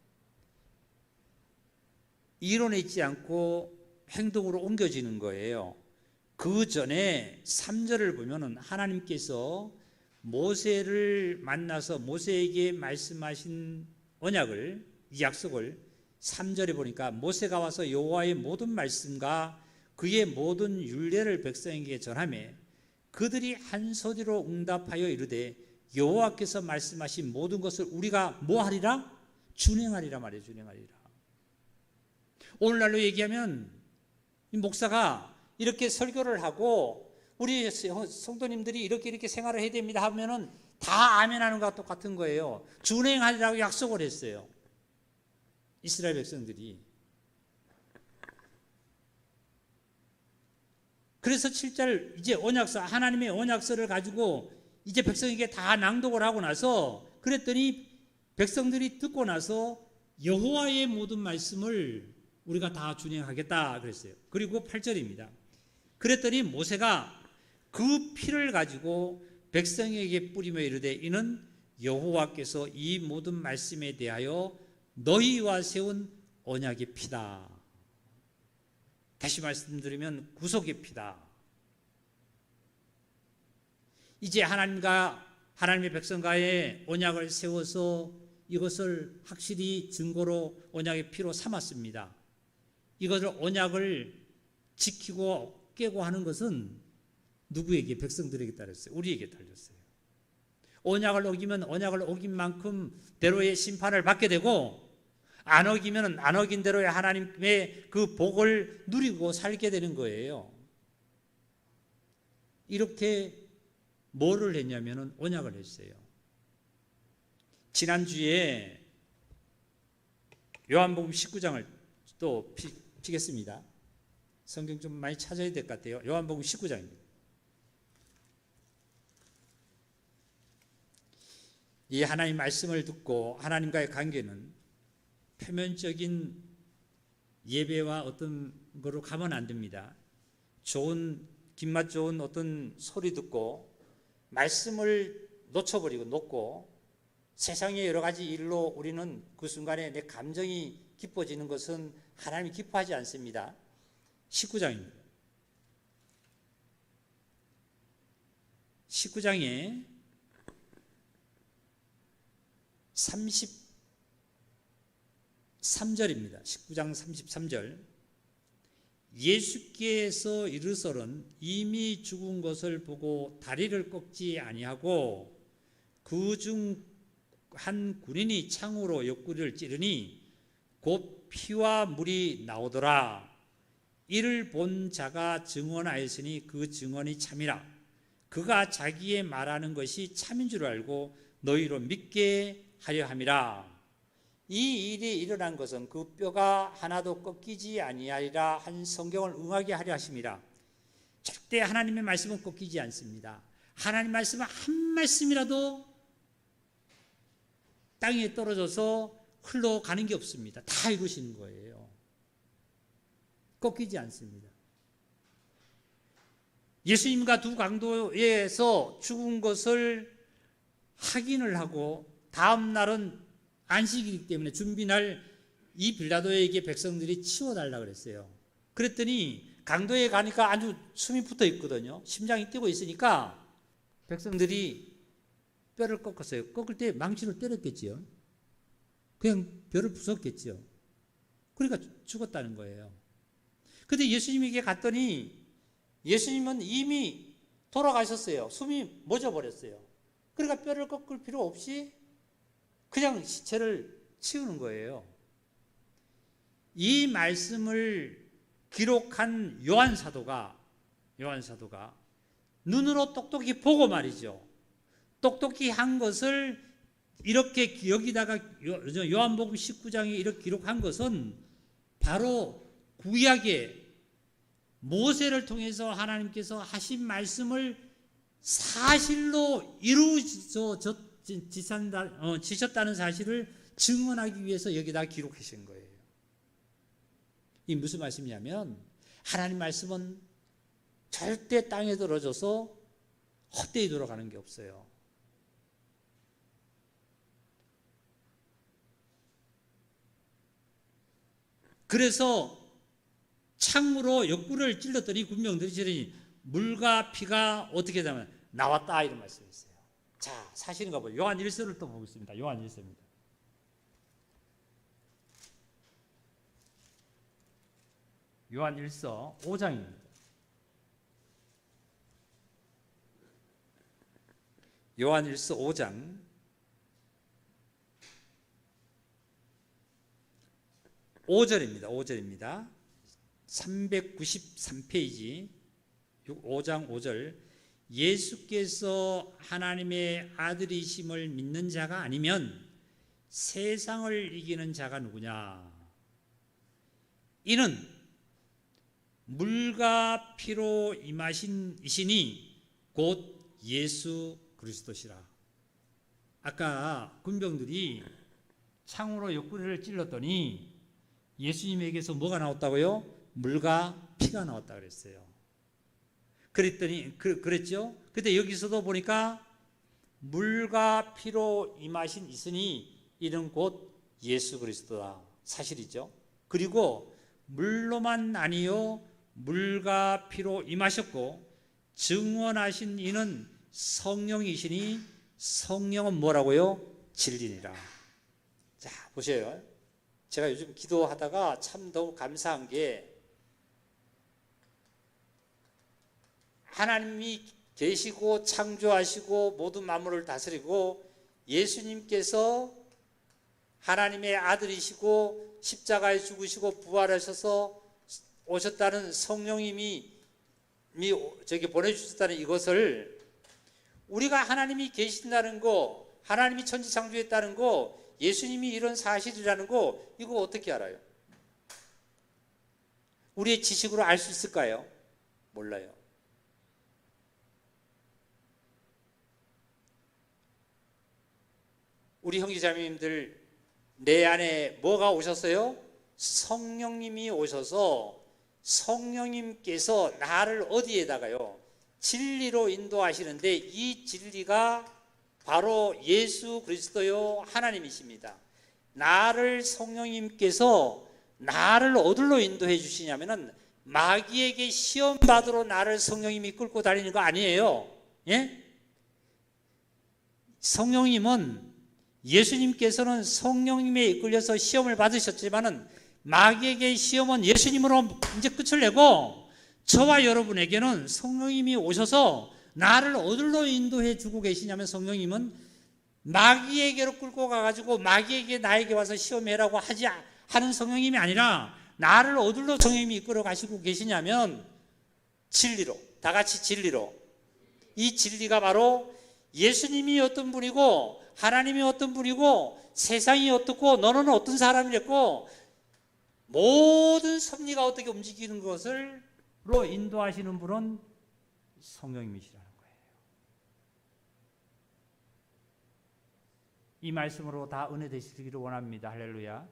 S1: 이론에 있지 않고 행동으로 옮겨지는 거예요. 그 전에 3절을 보면은 하나님께서 모세를 만나서 모세에게 말씀하신 언약을, 이 약속을 3절에 보니까 모세가 와서 여호와의 모든 말씀과 그의 모든 율례를 백성에게 전하매 그들이 한 소리로 응답하여 이르되 여호와께서 말씀하신 모든 것을 우리가 뭐 하리라? 준행하리라 말이에요. 준행하리라. 오늘날로 얘기하면 이 목사가 이렇게 설교를 하고 우리 성도님들이 이렇게 생활을 해야 됩니다 하면은 다 아멘하는 것과 똑같은 거예요. 준행하리라고 약속을 했어요. 이스라엘 백성들이. 그래서 7절 이제 언약서, 하나님의 언약서를 가지고 이제 백성에게 다 낭독을 하고 나서 그랬더니 백성들이 듣고 나서 여호와의 모든 말씀을 우리가 다 준행하겠다 그랬어요. 그리고 8절입니다. 그랬더니 모세가 그 피를 가지고 백성에게 뿌리며 이르되 이는 여호와께서 이 모든 말씀에 대하여 너희와 세운 언약의 피다. 다시 말씀드리면 구속의 피다. 이제 하나님의 백성과의 언약을 세워서 이것을 확실히 증거로 언약의 피로 삼았습니다. 이것을 언약을 지키고 깨고 하는 것은 누구에게? 백성들에게 따랐어요. 우리에게 달렸어요. 언약을 어기면 언약을 어긴 만큼 대로의 심판을 받게 되고 안 어기면 안 어긴 대로의 하나님의 그 복을 누리고 살게 되는 거예요. 이렇게 뭐를 했냐면은 언약을 했어요. 지난주에 요한복음 19장을 또 피겠습니다. 성경 좀 많이 찾아야 될 것 같아요. 요한복음 19장입니다. 이 하나님 말씀을 듣고 하나님과의 관계는 표면적인 예배와 어떤 거로 가면 안 됩니다. 좋은 김맛 좋은 어떤 소리 듣고 말씀을 놓쳐버리고 놓고 세상의 여러 가지 일로 우리는 그 순간에 내 감정이 기뻐지는 것은 하나님이 기뻐하지 않습니다. 19장입니다. 19장에 33절입니다. 19장 33절. 예수께서 이르시기를 이미 죽은 것을 보고 다리를 꺾지 아니하고 그 중 한 군인이 창으로 옆구리를 찌르니 곧 피와 물이 나오더라. 이를 본 자가 증언하였으니 그 증언이 참이라. 그가 자기의 말하는 것이 참인 줄 알고 너희로 믿게 하려 함이라. 이 일이 일어난 것은 그 뼈가 하나도 꺾이지 아니하리라 한 성경을 응하게 하려 하심이라. 절대 하나님의 말씀은 꺾이지 않습니다. 하나님 말씀은 한 말씀이라도 땅에 떨어져서 흘러가는 게 없습니다. 다 이루시는 거예요. 꺾이지 않습니다. 예수님과 두 강도에서 죽은 것을 확인을 하고 다음 날은 안식이기 때문에 준비날 이 빌라도에게 백성들이 치워달라 그랬어요. 그랬더니 강도에 가니까 아주 숨이 붙어 있거든요. 심장이 뛰고 있으니까 백성들이 뼈를 꺾었어요. 꺾을 때 망치로 때렸겠지요. 그냥 뼈를 부쉈겠죠. 그러니까 죽었다는 거예요. 근데 예수님에게 갔더니 예수님은 이미 돌아가셨어요. 숨이 멎어버렸어요. 그러니까 뼈를 꺾을 필요 없이 그냥 시체를 치우는 거예요. 이 말씀을 기록한 요한 사도가 눈으로 똑똑히 보고 말이죠. 똑똑히 한 것을 이렇게 여기다가 요한복음 19장에 이렇게 기록한 것은 바로 구약에 모세를 통해서 하나님께서 하신 말씀을 사실로 지셨다는 사실을 증언하기 위해서 여기다 기록하신 거예요. 이 무슨 말씀이냐면 하나님 말씀은 절대 땅에 떨어져서 헛되이 돌아가는 게 없어요. 그래서 창으로 옆구리를 찔렀더니 군병들이 저러니 물과 피가 어떻게 되면 나왔다 이런 말씀이 있어요. 자, 사실인가 봐요. 요한 1서를 또 보겠습니다. 요한 1서입니다. 요한 1서 5장입니다. 요한 1서 5장 5절입니다. 5절입니다. 393페이지 5장 5절 예수께서 하나님의 아들이심을 믿는 자가 아니면 세상을 이기는 자가 누구냐? 이는 물과 피로 임하신 이시니 곧 예수 그리스도시라. 아까 군병들이 창으로 옆구리를 찔렀더니 예수님에게서 뭐가 나왔다고요? 물과 피가 나왔다 그랬어요. 그랬더니 그랬죠? 근데 여기서도 보니까 물과 피로 임하신 이스니 이는 곧 예수 그리스도다. 사실이죠. 그리고 물로만 아니요 물과 피로 임하셨고 증언하신 이는 성령이시니 성령은 뭐라고요? 진리니라. 자, 보세요. 제가 요즘 기도하다가 참 너무 감사한 게 하나님이 계시고 창조하시고 모든 만물을 다스리고 예수님께서 하나님의 아들이시고 십자가에 죽으시고 부활하셔서 오셨다는 성령님이 저기 보내주셨다는 이것을 우리가 하나님이 계신다는 거, 하나님이 천지창조했다는 거, 예수님이 이런 사실이라는 거 이거 어떻게 알아요? 우리의 지식으로 알 수 있을까요? 몰라요. 우리 형제자매님들 내 안에 뭐가 오셨어요? 성령님이 오셔서 성령님께서 나를 어디에다가요? 진리로 인도하시는데 이 진리가 바로 예수 그리스도요 하나님이십니다. 나를 성령님께서 나를 어디로 인도해 주시냐면은 마귀에게 시험 받으러 나를 성령님이 끌고 다니는 거 아니에요. 예? 성령님은 예수님께서는 성령님에 이끌려서 시험을 받으셨지만은 마귀에게 시험은 예수님으로 이제 끝을 내고 저와 여러분에게는 성령님이 오셔서 나를 어디로 인도해 주고 계시냐면 성령님은 마귀에게로 끌고 가가지고 마귀에게 나에게 와서 시험해라고 하는 성령님이 아니라 나를 어디로 성령님이 이끌어 가시고 계시냐면 진리로, 다 같이 진리로. 이 진리가 바로 예수님이 어떤 분이고 하나님이 어떤 분이고 세상이 어떻고 너는 어떤 사람이랬고 모든 섭리가 어떻게 움직이는 것을로 인도하시는 분은 성령님이시라는 거예요. 이 말씀으로 다 은혜 되시기를 원합니다. 할렐루야.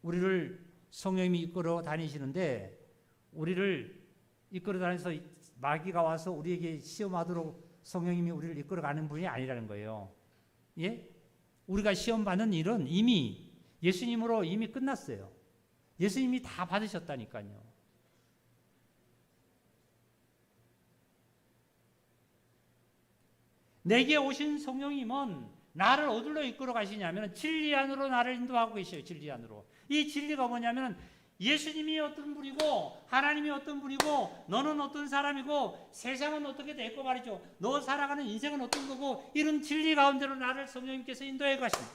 S1: 우리를 성령님이 이끌어 다니시는데 우리를 이끌어 다니면서 마귀가 와서 우리에게 시험하도록 성령님이 우리를 이끌어가는 분이 아니라는 거예요. 예? 우리가 시험받는 일은 이미 예수님으로 이미 끝났어요. 예수님이 다 받으셨다니까요. 내게 오신 성령님은 나를 어디로 이끌어 가시냐면 진리 안으로 나를 인도하고 계셔요. 진리 안으로. 이 진리가 뭐냐면 예수님이 어떤 분이고 하나님이 어떤 분이고 너는 어떤 사람이고 세상은 어떻게 됐고 말이죠. 너 살아가는 인생은 어떤 거고 이런 진리 가운데로 나를 성령님께서 인도해 가십니다.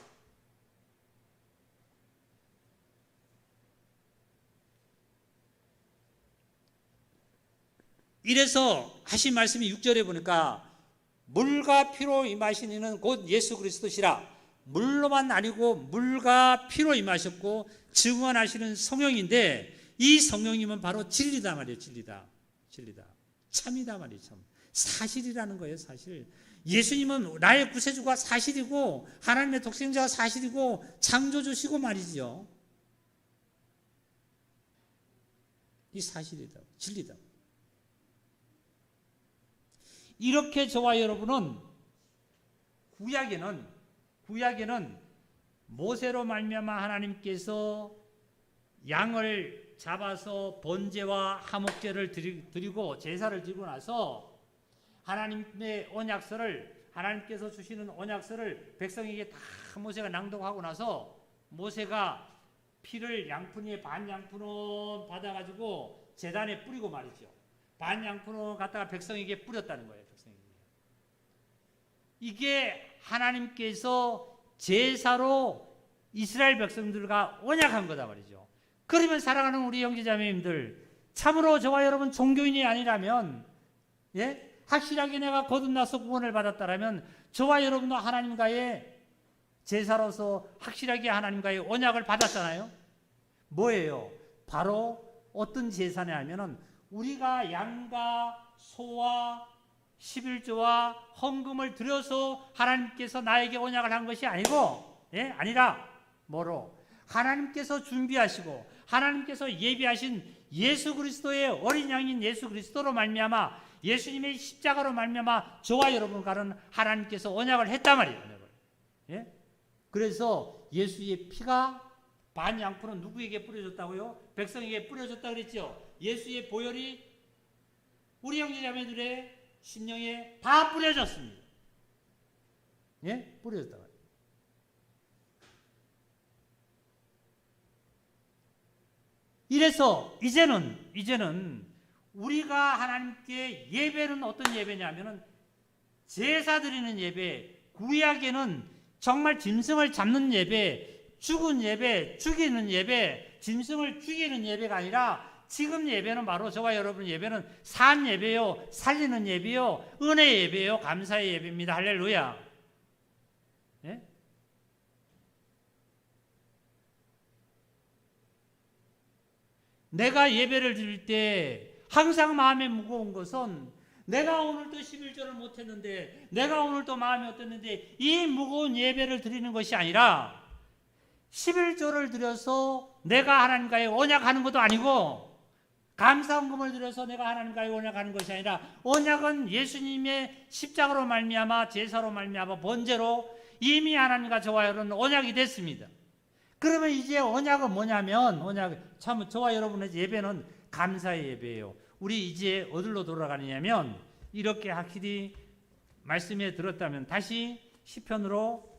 S1: 이래서 하신 말씀이 6절에 보니까 물과 피로 임하신 이는 곧 예수 그리스도시라. 물로만 아니고 물과 피로 임하셨고 증언하시는 성령인데 이 성령님은 바로 진리다 말이에요. 진리다. 참이다 말이에요. 참. 사실이라는 거예요. 사실. 예수님은 나의 구세주가 사실이고 하나님의 독생자가 사실이고 창조주시고 말이죠. 이 사실이다. 진리다. 이렇게 저와 여러분은 구약에는 모세로 말미암아 하나님께서 양을 잡아서 번제와 화목제를 드리고 제사를 드리고 나서 하나님의 언약서를, 하나님께서 주시는 언약서를 백성에게 다 모세가 낭독하고 나서 모세가 피를 양푼에 반 양푼을 받아가지고 제단에 뿌리고 말이죠. 반 양푼을 갖다가 백성에게 뿌렸다는 거예요. 백성에게. 이게 하나님께서 제사로 이스라엘 백성들과 언약한 거다 말이죠. 그러면 사랑하는 우리 형제자매님들, 참으로 저와 여러분 종교인이 아니라면, 확실하게 내가 거듭나서 구원을 받았다라면 저와 여러분도 하나님과의 제사로서 확실하게 하나님과의 언약을 받았잖아요. 뭐예요? 바로 어떤 제사냐 하면은 우리가 양과 소와 11조와 헌금을 드려서 하나님께서 나에게 언약을 한 것이 아니고, 아니라 뭐로? 하나님께서 준비하시고 하나님께서 예비하신 예수 그리스도의 어린 양인 예수 그리스도로 말미암아, 예수님의 십자가로 말미암아 저와 여러분과는 하나님께서 언약을 했단 말이에요. 언약을. 그래서 예수의 피가 반 양푼은 누구에게 뿌려졌다고요? 백성에게 뿌려졌다 그랬죠. 예수의 보혈이 우리 형제자매들의 심령에 다 뿌려졌습니다. 뿌려졌다. 이래서 이제는 우리가 하나님께 예배는 어떤 예배냐면은 제사 드리는 예배, 구약에는 정말 짐승을 잡는 예배, 죽은 예배, 죽이는 예배, 짐승을 죽이는 예배가 아니라 지금 예배는 바로 저와 여러분 예배는 산 예배요, 살리는 예배요, 은혜 예배요, 감사의 예배입니다. 할렐루야. 내가 예배를 드릴 때 항상 마음에 무거운 것은 내가 오늘도 11조를 못했는데, 내가 오늘도 마음이 어땠는데, 이 무거운 예배를 드리는 것이 아니라 11조를 드려서 내가 하나님과의 언약하는 것도 아니고, 감사헌금을 드려서 내가 하나님과의 언약하는 것이 아니라, 언약은 예수님의 십자가로 말미암아 제사로 말미암아 번제로 이미 하나님과 저와 여러분은 언약이 됐습니다. 그러면 이제 언약은 뭐냐면, 참 저와 여러분의 예배는 감사의 예배예요. 우리 이제 어디로 돌아가느냐면, 이렇게 확실히 말씀에 들었다면 다시 시편으로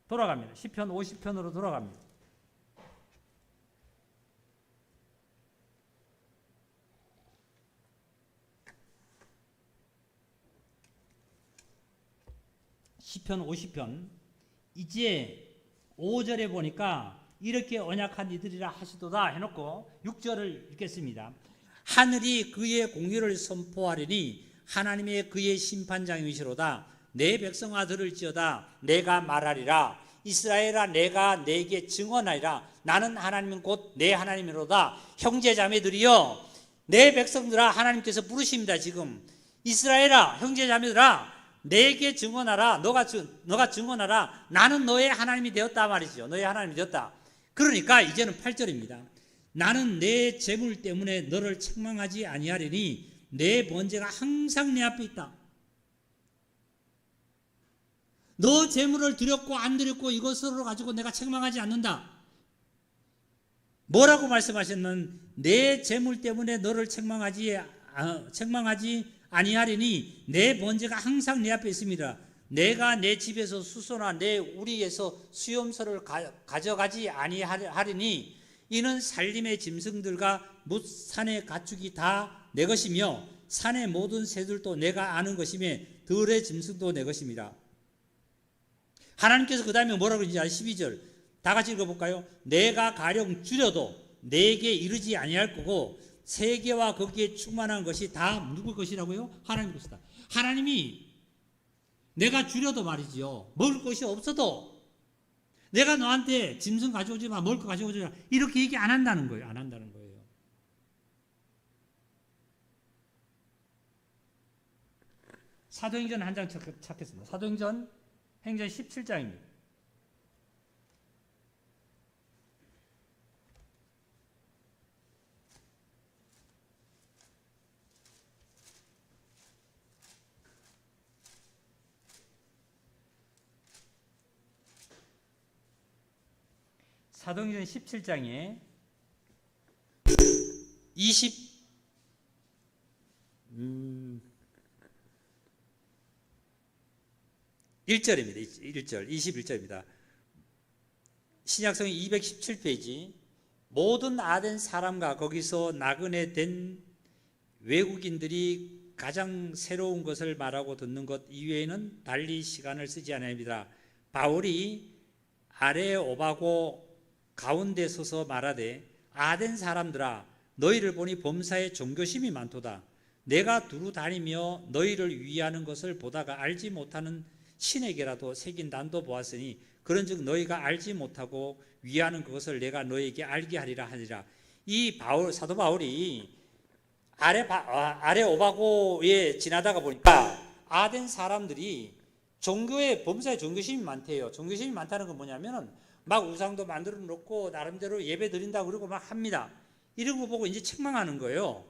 S1: 돌아갑니다. 시편 50편으로 돌아갑니다. 시편 50편 이제 5절에 보니까 이렇게 언약한 이들이라 하시도다 해놓고 6절을 읽겠습니다. 하늘이 그의 공의를 선포하리니 하나님의 그의 심판장이시로다. 내 백성아 들을지어다. 내가 말하리라. 이스라엘아 내가 내게 증언하리라. 나는 하나님은 곧 내 하나님이로다. 형제자매들이여, 내 백성들아, 하나님께서 부르십니다. 지금 이스라엘아, 형제자매들아, 내게 증언하라. 너가 증언하라. 나는 너의 하나님이 되었다 말이죠. 너의 하나님이 되었다. 그러니까 이제는 8절입니다. 나는 내 재물 때문에 너를 책망하지 아니하리니 내 번제가 항상 내 앞에 있다. 너 재물을 드렸고 안 드렸고 이것으로 가지고 내가 책망하지 않는다. 뭐라고 말씀하셨는? 내 재물 때문에 너를 책망하지 아니하리니 내 번제가 항상 내 앞에 있습니다. 내가 내 집에서 수소나 내 우리에서 수염소를 가져가지 아니하리니 이는 살림의 짐승들과 뭇 산의 가축이 다 내 것이며 산의 모든 새들도 내가 아는 것이며 들의 짐승도 내 것입니다. 하나님께서 그 다음에 뭐라고 그러는지 12절 다 같이 읽어볼까요? 내가 가령 줄여도 내게 이르지 아니할 거고 세계와 거기에 충만한 것이 다 누구 것이라고요? 하나님 것이다. 하나님이 내가 줄여도 말이지요, 먹을 것이 없어도 내가 너한테 짐승 가져오지 마, 먹을 거 가져오지 마, 이렇게 얘기 안 한다는 거예요. 안 한다는 거예요. 사도행전 한 장 찾겠습니다. 사도행전 행전 17장입니다. 사도행전 17장에 21절입니다. 21절입니다. 신약성경 217페이지. 모든 아덴 사람과 거기서 나그네 된 외국인들이 가장 새로운 것을 말하고 듣는 것 이외에는 달리 시간을 쓰지 않습니다. 바울이 아레오바고 가운데 서서 말하되 아덴 사람들아 너희를 보니 범사에 종교심이 많도다. 내가 두루 다니며 너희를 위하는 것을 보다가 알지 못하는 신에게라도 새긴 난도 보았으니 그런즉 너희가 알지 못하고 위하는 그것을 내가 너희에게 알게 하리라 하니라. 이 사도 바울이 아레오바고에 지나다가 보니까 아덴 사람들이 범사에 종교심이 많대요. 종교심이 많다는 건 뭐냐면은 막 우상도 만들어 놓고 나름대로 예배 드린다고 그러고 막 합니다. 이런 거 보고 이제 책망하는 거예요.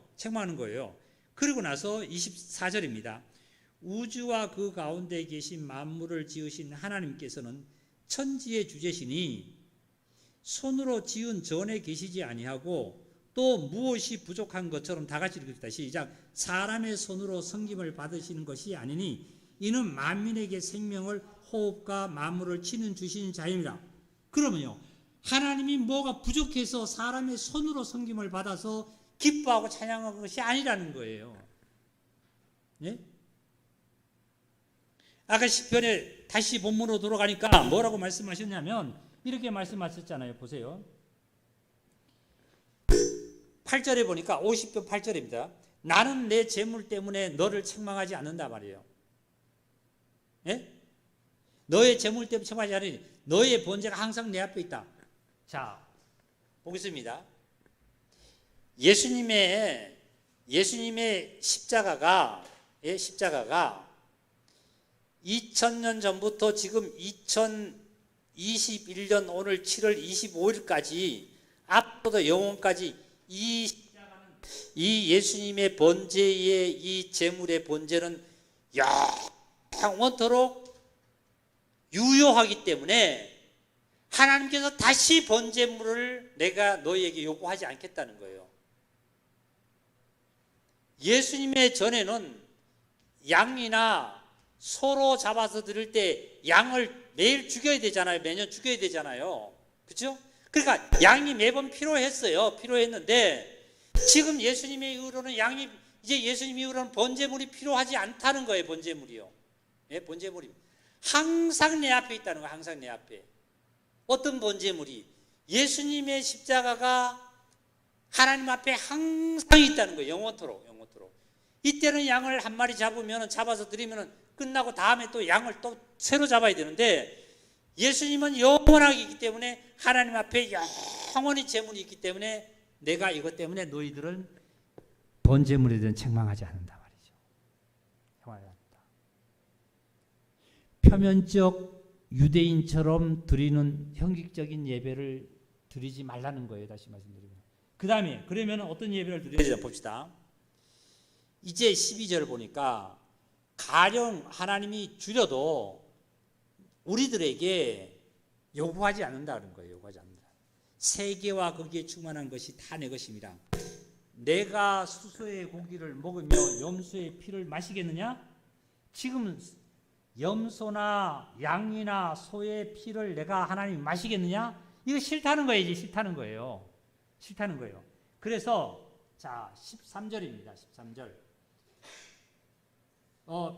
S1: 그리고 나서 24절입니다. 우주와 그 가운데 계신 만물을 지으신 하나님께서는 천지의 주제시니 손으로 지은 전에 계시지 아니하고 또 무엇이 부족한 것처럼 다 같이 읽읍시다. 시작. 사람의 손으로 섬김을 받으시는 것이 아니니 이는 만민에게 생명을 호흡과 만물을 치는 주신 자입니다. 그러면요, 하나님이 뭐가 부족해서 사람의 손으로 섬김을 받아서 기뻐하고 찬양하는 것이 아니라는 거예요. 예? 아까 시편에 다시 본문으로 돌아가니까 뭐라고 말씀하셨냐면 이렇게 말씀하셨잖아요. 보세요. 8절에 보니까 50편 8절입니다. 나는 내 재물 때문에 너를 책망하지 않는다 말이에요. 예? 너의 재물 때문에 책망하지 않으니 너의 번제가 항상 내 앞에 있다. 자, 보겠습니다. 예수님의 십자가가 2000년 전부터 지금 2021년 오늘 7월 25일까지 앞으로도 영원까지 이 예수님의 번제의 이 제물의 번제는 영원토록 유효하기 때문에 하나님께서 다시 번제물을 내가 너희에게 요구하지 않겠다는 거예요. 예수님의 전에는 양이나 소로 잡아서 드릴 때 양을 매일 죽여야 되잖아요. 매년 죽여야 되잖아요. 그렇죠? 그러니까 양이 매번 필요했는데 지금 예수님의 이후로는 이제 예수님 이후로는 번제물이 필요하지 않다는 거예요. 번제물이요. 예, 번제물이 항상 내 앞에 있다는 거예요. 항상 내 앞에. 어떤 번제물이? 예수님의 십자가가 하나님 앞에 항상 있다는 거예요. 영원토록. 이때는 양을 한 마리 잡아서 드리면 끝나고 다음에 또 양을 또 새로 잡아야 되는데 예수님은 영원하게 있기 때문에 하나님 앞에 영원히 제물이 있기 때문에 내가 이것 때문에 너희들은 번제물에 대한 책망하지 않는다 말이죠. 표면적 유대인처럼 드리는 형식적인 예배를 드리지 말라는 거예요. 다시 말씀드리면. 그 다음에 그러면 어떤 예배를 드려야 되나 봅시다. 이제 12절을 보니까 가령 하나님이 줄여도 우리들에게 요구하지 않는다는 거예요. 요구하지 않는다. 세계와 거기에 충만한 것이 다 내 것입니다. 내가 수소의 고기를 먹으며 염소의 피를 마시겠느냐? 지금 염소나 양이나 소의 피를 내가 하나님 마시겠느냐? 이거 싫다는 거예요. 이제 싫다는 거예요. 그래서 자 13절입니다. 13절.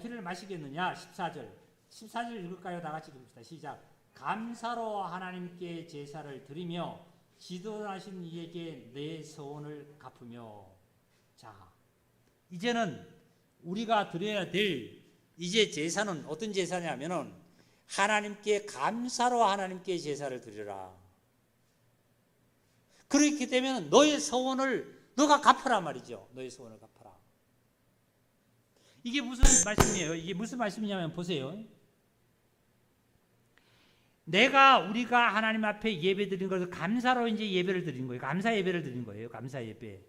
S1: 피를 마시겠느냐? 14절 읽을까요? 다 같이 읽읍시다. 시작. 감사로 하나님께 제사를 드리며 지도하신 이에게 내 서원을 갚으며. 자, 이제는 우리가 드려야 될 이제 제사는 어떤 제사냐면은 하나님께 감사로 하나님께 제사를 드려라. 그렇게 되면 너의 서원을 너가 갚아라 말이죠. 너의 서원을 갚아라. 이게 무슨 말씀이에요? 이게 무슨 말씀이냐면 보세요. 우리가 하나님 앞에 예배 드린 것을 감사로 이제 예배를 드린 거예요. 감사 예배를 드린 거예요. 감사 예배.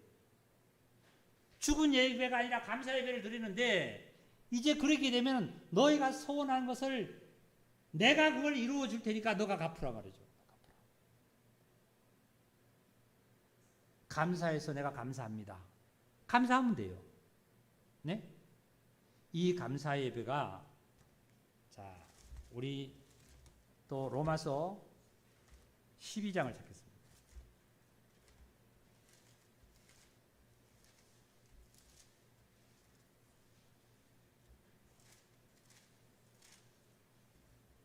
S1: 죽은 예배가 아니라 감사 예배를 드리는데 이제 그렇게 되면 너희가 소원한 것을 내가 그걸 이루어 줄 테니까 너가 갚으라 말이죠. 감사해서 내가 감사합니다. 감사하면 돼요. 네? 이 감사 예배가 자, 우리 또 로마서 12장을 찾겠습니다.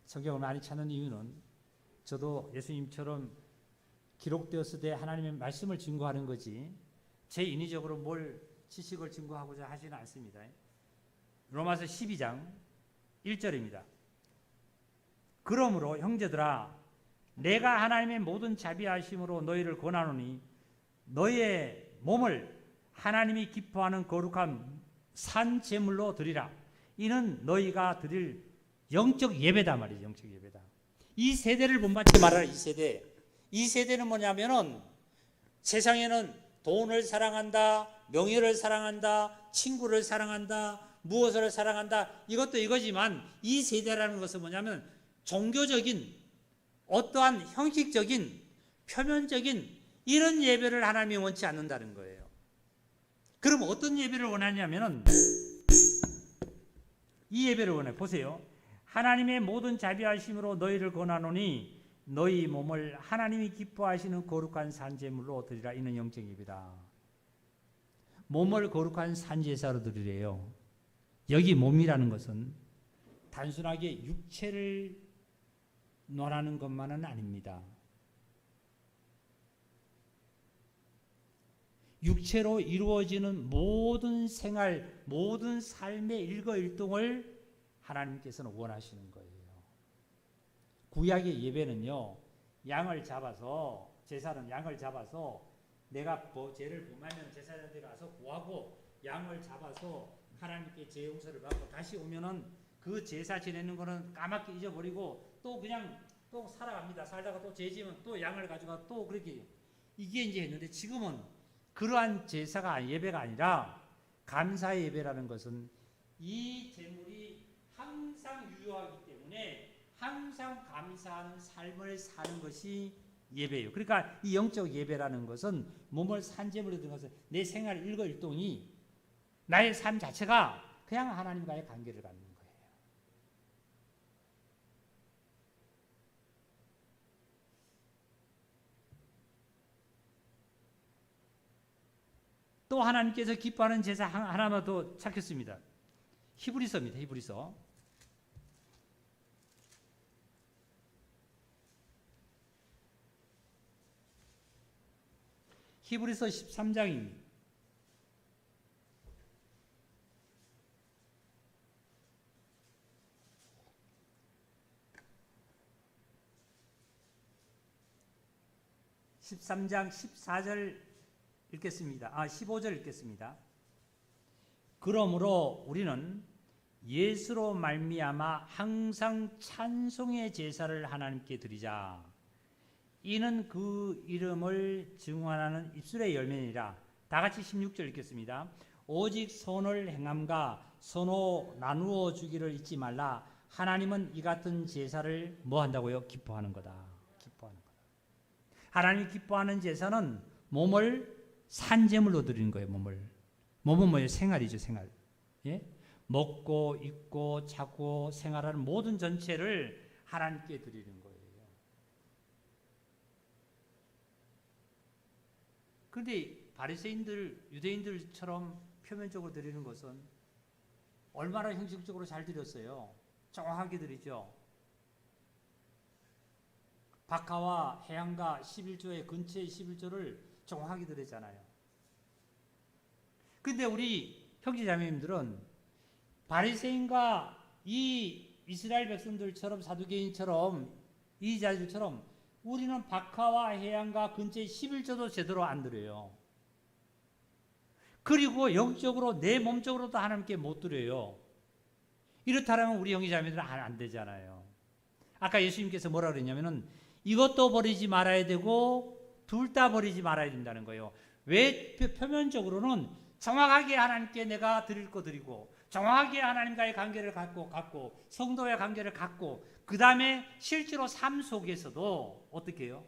S1: 성경을 많이 찾는 이유는 저도 예수님처럼 기록되었을 때 하나님의 말씀을 증거하는 거지 제 인위적으로 뭘 지식을 증거하고자 하지는 않습니다. 로마서 12장 1절입니다. 그러므로 형제들아 내가 하나님의 모든 자비하심으로 너희를 권하노니 너희의 몸을 하나님이 기뻐하는 거룩한 산 제물로 드리라. 이는 너희가 드릴 영적 예배다 말이죠. 영적 예배다. 이 세대를 본받지 말아라. 이 세대. 이 세대는 뭐냐면은 세상에는 돈을 사랑한다, 명예를 사랑한다, 친구를 사랑한다, 무엇을 사랑한다. 이것도 이거지만 이 세대라는 것은 뭐냐면 종교적인 어떠한 형식적인 표면적인 이런 예배를 하나님이 원치 않는다는 거예요. 그럼 어떤 예배를 원하냐면은 이 예배를 원해. 보세요. 하나님의 모든 자비하심으로 너희를 권하노니 너희 몸을 하나님이 기뻐하시는 거룩한 산제물로 드리라. 이는 영적 예배다. 몸을 거룩한 산제사로 드리래요. 여기 몸이라는 것은 단순하게 육체를 논하는 것만은 아닙니다. 육체로 이루어지는 모든 생활, 모든 삶의 일거일동을 하나님께서는 원하시는 거예요. 구약의 예배는요, 양을 잡아서, 제사는 양을 잡아서 내가 죄를 범하면 제사장한테 가서 구하고 양을 잡아서 하나님께 죄 용서를 받고 다시 오면은 그 제사 지내는 거는 까맣게 잊어버리고 또 그냥 또 살아갑니다. 살다가 또 죄 지면 또 양을 가져가 또 그렇게 이게 이제 했는데 지금은 그러한 제사가 예배가 아니라 감사 예배라는 것은 이 제물이 항상 유효하기 때문에 항상 감사하는 삶을 사는 것이 예배예요. 그러니까 이 영적 예배라는 것은 몸을 산제물로 드는 것은 내 생활 일거일동이 나의 삶 자체가 그냥 하나님과의 관계를 갖는 거예요. 또 하나님께서 기뻐하는 제사 하나만 더 찾겠습니다. 히브리서입니다. 히브리서. 히브리서 13장입니다. (13장) 14절 읽겠습니다. 15절 읽겠습니다. 그러므로 우리는 예수로 말미암아 항상 찬송의 제사를 하나님께 드리자. 이는 그 이름을 증언하는 입술의 열매니라. 다 같이 16절 읽겠습니다. 오직 선을 행함과 서로 나누어 주기를 잊지 말라. 하나님은 이 같은 제사를 뭐 한다고요? 기뻐하는 거다. 기뻐하는 거다. 하나님이 기뻐하는 제사는 몸을 산제물로 드리는 거예요. 몸은 뭐예요? 생활이죠. 생활. 예? 먹고 입고 자고 생활하는 모든 전체를 하나님께 드리는 거예요. 그런데 바리새인들, 유대인들처럼 표면적으로 드리는 것은 얼마나 형식적으로 잘 드렸어요. 정확하게 드리죠. 박하와 해양과 11조의 근처의 11조를 정확하게 드렸잖아요. 근데 우리 형제자매님들은 바리새인과 이 이스라엘 백성들처럼 사두개인처럼 이 자들처럼 우리는 박하와 해양과 근처의 11조도 제대로 안 드려요. 그리고 영적으로 내 몸적으로도 하나님께 못 드려요. 이렇다면 우리 형제자매들은 안 되잖아요. 아까 예수님께서 뭐라 그랬냐면은 이것도 버리지 말아야 되고 둘 다 버리지 말아야 된다는 거예요. 왜? 표면적으로는 정확하게 하나님께 내가 드릴 거 드리고 정확하게 하나님과의 관계를 갖고 성도의 관계를 갖고 그 다음에 실제로 삶 속에서도 어떻게 해요?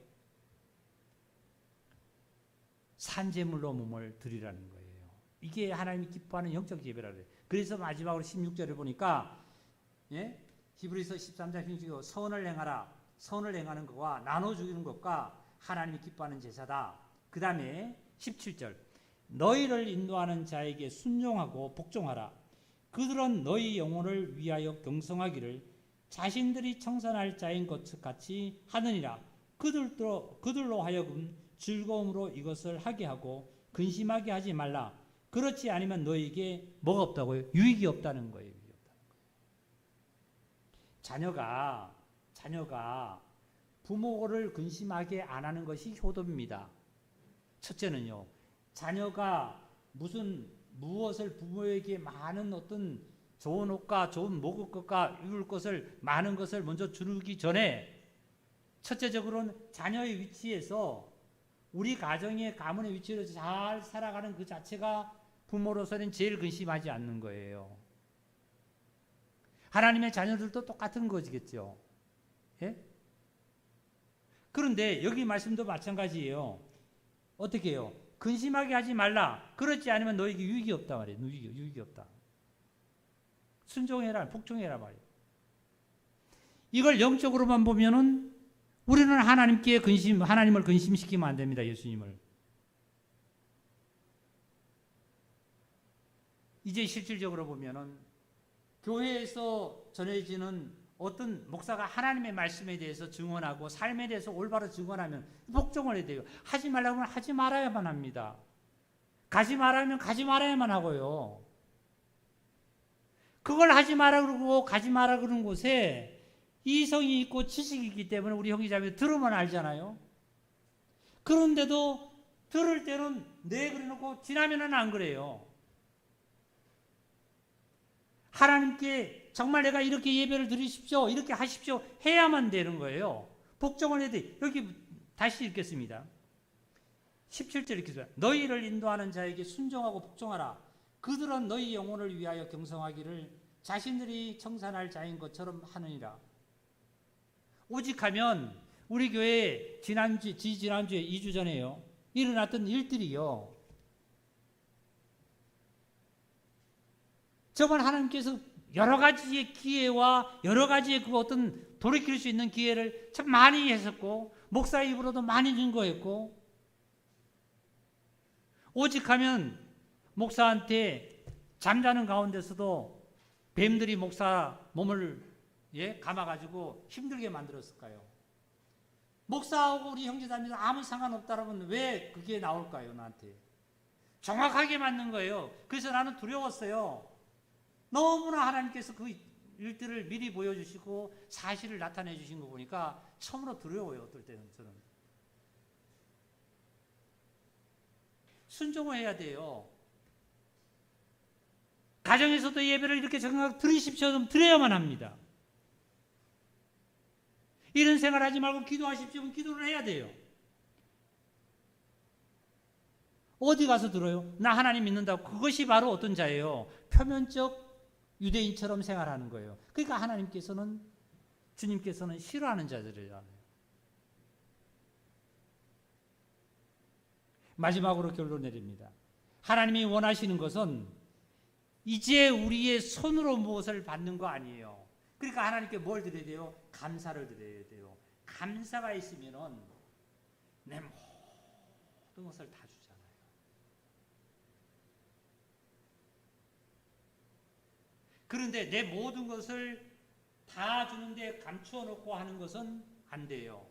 S1: 산제물로 몸을 드리라는 거예요. 이게 하나님이 기뻐하는 영적 예배라고 해요. 그래서 마지막으로 16절을 보니까 히브리서 13장 16절 선을 행하라. 선을 행하는 것과 나눠 주는 것과 하나님이 기뻐하는 제사다. 그 다음에 17절 너희를 인도하는 자에게 순종하고 복종하라. 그들은 너희 영혼을 위하여 경성하기를 자신들이 청산할 자인 것 같이 하느니라. 그들로 하여금 즐거움으로 이것을 하게 하고 근심하게 하지 말라. 그렇지 않으면 너희에게 뭐가 없다고요? 유익이 없다는 거예요. 자녀가 부모를 근심하게 안 하는 것이 효도입니다. 첫째는요, 자녀가 무엇을 부모에게 많은 어떤 좋은 옷과 좋은 먹을 것과 입을 것을 많은 것을 먼저 주기 전에 첫째적으로는 자녀의 위치에서 우리 가정의 가문의 위치로 잘 살아가는 그 자체가 부모로서는 제일 근심하지 않는 거예요. 하나님의 자녀들도 똑같은 것이겠죠. 예? 그런데 여기 말씀도 마찬가지예요. 어떻게 해요? 근심하게 하지 말라. 그렇지 않으면 너에게 유익이 없다 말이에요. 유익이 없다. 순종해라, 복종해라 말이에요. 이걸 영적으로만 보면은 우리는 하나님을 근심시키면 안 됩니다. 예수님을. 이제 실질적으로 보면은 교회에서 전해지는 어떤 목사가 하나님의 말씀에 대해서 증언하고 삶에 대해서 올바로 증언하면 복종을 해야 돼요. 하지 말라고 하면 하지 말아야만 합니다. 가지 말라면 가지 말아야만 하고요. 그걸 하지 마라 그러고 가지 마라 그러는 곳에 이성이 있고 지식이 있기 때문에 우리 형제자매 들으면 알잖아요. 그런데도 들을 때는 네 그래놓고 지나면은 안 그래요. 하나님께 정말 내가 이렇게 예배를 드리십시오. 이렇게 하십시오. 해야만 되는 거예요. 복종을 해야 돼. 여기 다시 읽겠습니다. 17절 이렇게 써요. 너희를 인도하는 자에게 순종하고 복종하라. 그들은 너희 영혼을 위하여 경성하기를 자신들이 청산할 자인 것처럼 하느니라. 오직 하면 우리 교회 지난주에 2주 전에요. 일어났던 일들이요. 정말 하나님께서 여러 가지의 기회와 여러 가지의 그 어떤 돌이킬 수 있는 기회를 참 많이 했었고 목사 입으로도 많이 증거했고 오직 하면 목사한테 잠자는 가운데서도 뱀들이 목사 몸을 감아가지고 힘들게 만들었을까요? 목사하고 우리 형제자매들 아무 상관없다라면 왜 그게 나올까요? 나한테 정확하게 맞는 거예요. 그래서 나는 두려웠어요. 너무나 하나님께서 그 일들을 미리 보여주시고 사실을 나타내 주신 거 보니까 처음으로 두려워요. 어떨 때는 저는. 순종을 해야 돼요. 가정에서도 예배를 이렇게 정확하게 드리십시오. 좀 드려야만 합니다. 이런 생활 하지 말고 기도하십시오. 기도를 해야 돼요. 어디 가서 들어요? 나 하나님 믿는다고. 그것이 바로 어떤 자예요? 표면적 유대인처럼 생활하는 거예요. 그러니까 주님께서는 싫어하는 자들이잖아요. 마지막으로 결론 내립니다. 하나님이 원하시는 것은 이제 우리의 손으로 무엇을 받는 거 아니에요. 그러니까 하나님께 뭘 드려야 돼요? 감사를 드려야 돼요. 감사가 있으면은 내 모든 것을 다 주잖아요. 그런데 내 모든 것을 다 주는데 감추어 놓고 하는 것은 안 돼요.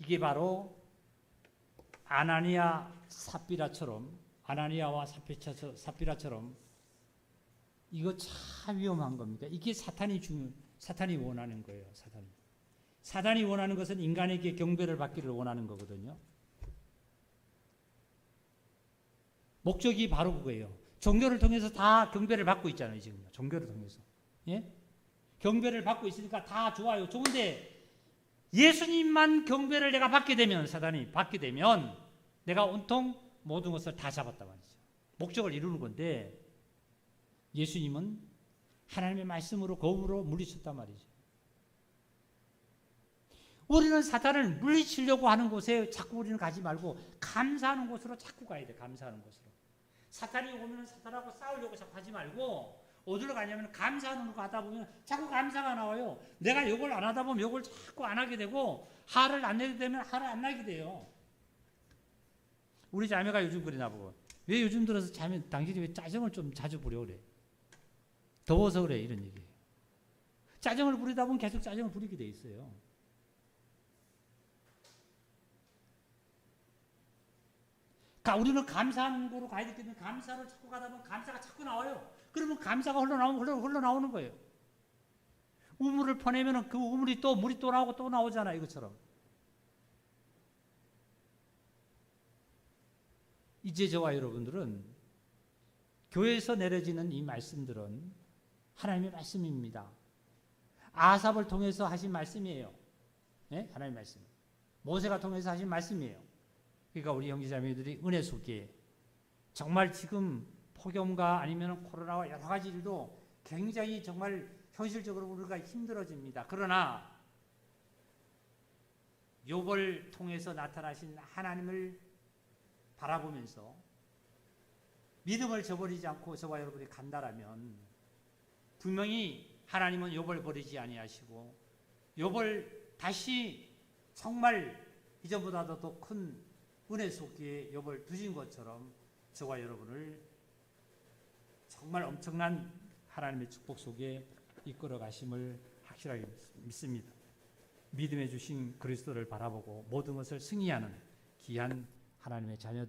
S1: 이게 바로 아나니아와 삽비라처럼 이거 참 위험한 겁니다. 이게 사탄이 원하는 거예요. 사탄이 원하는 것은 인간에게 경배를 받기를 원하는 거거든요. 목적이 바로 그거예요. 종교를 통해서 다 경배를 받고 있잖아요. 지금 종교를 통해서. 예? 경배를 받고 있으니까 다 좋아요. 좋은데 예수님만 경배를 내가 받게 되면 사단이 받게 되면 내가 온통 모든 것을 다 잡았다 말이죠. 목적을 이루는 건데 예수님은 하나님의 말씀으로 거부로 물리쳤단 말이죠. 우리는 사탄을 물리치려고 하는 곳에 자꾸 우리는 가지 말고 감사하는 곳으로 자꾸 가야 돼. 감사하는 곳으로. 사탄이 오면 사탄하고 싸우려고 자꾸 하지 말고 어디로 가냐면 감사하는 거 하다 보면 자꾸 감사가 나와요. 내가 이걸 안 하다 보면 이걸 자꾸 안 하게 되고 화를 안 내게 되면 화를 안 나게 돼요. 우리 자매가 요즘 그러나 보고 왜 요즘 들어서 자매 당신이 왜 짜증을 좀 자주 부려 그래? 더워서 그래 이런 얘기예요. 짜증을 부리다 보면 계속 짜증을 부리게 돼 있어요. 그러니까 우리는 감사하는 거로 가야 되기 때문에 감사를 자꾸 가다 보면 감사가 자꾸 나와요. 그러면 감사가 흘러나오는 거예요. 우물을 퍼내면 그 우물이 또 물이 또 나오고 또 나오잖아 이것처럼. 이제 저와 여러분들은 교회에서 내려지는 이 말씀들은 하나님의 말씀입니다. 아삽을 통해서 하신 말씀이에요. 네? 하나님의 말씀. 모세가 통해서 하신 말씀이에요. 그러니까 우리 형제자매들이 은혜 속에 정말 지금 폭염과 아니면 코로나와 여러 가지 일도 굉장히 정말 현실적으로 우리가 힘들어집니다. 그러나 욥을 통해서 나타나신 하나님을 바라보면서 믿음을 저버리지 않고 저와 여러분이 간다라면 분명히 하나님은 욥을 버리지 아니하시고 욥을 다시 정말 이전보다도 더 큰 은혜 속에 욥을 두신 것처럼 저와 여러분을 정말 엄청난 하나님의 축복 속에 이끌어 가심을 확실하게 믿습니다. 믿음에 주신 그리스도를 바라보고 모든 것을 승리하는 귀한 하나님의 자녀들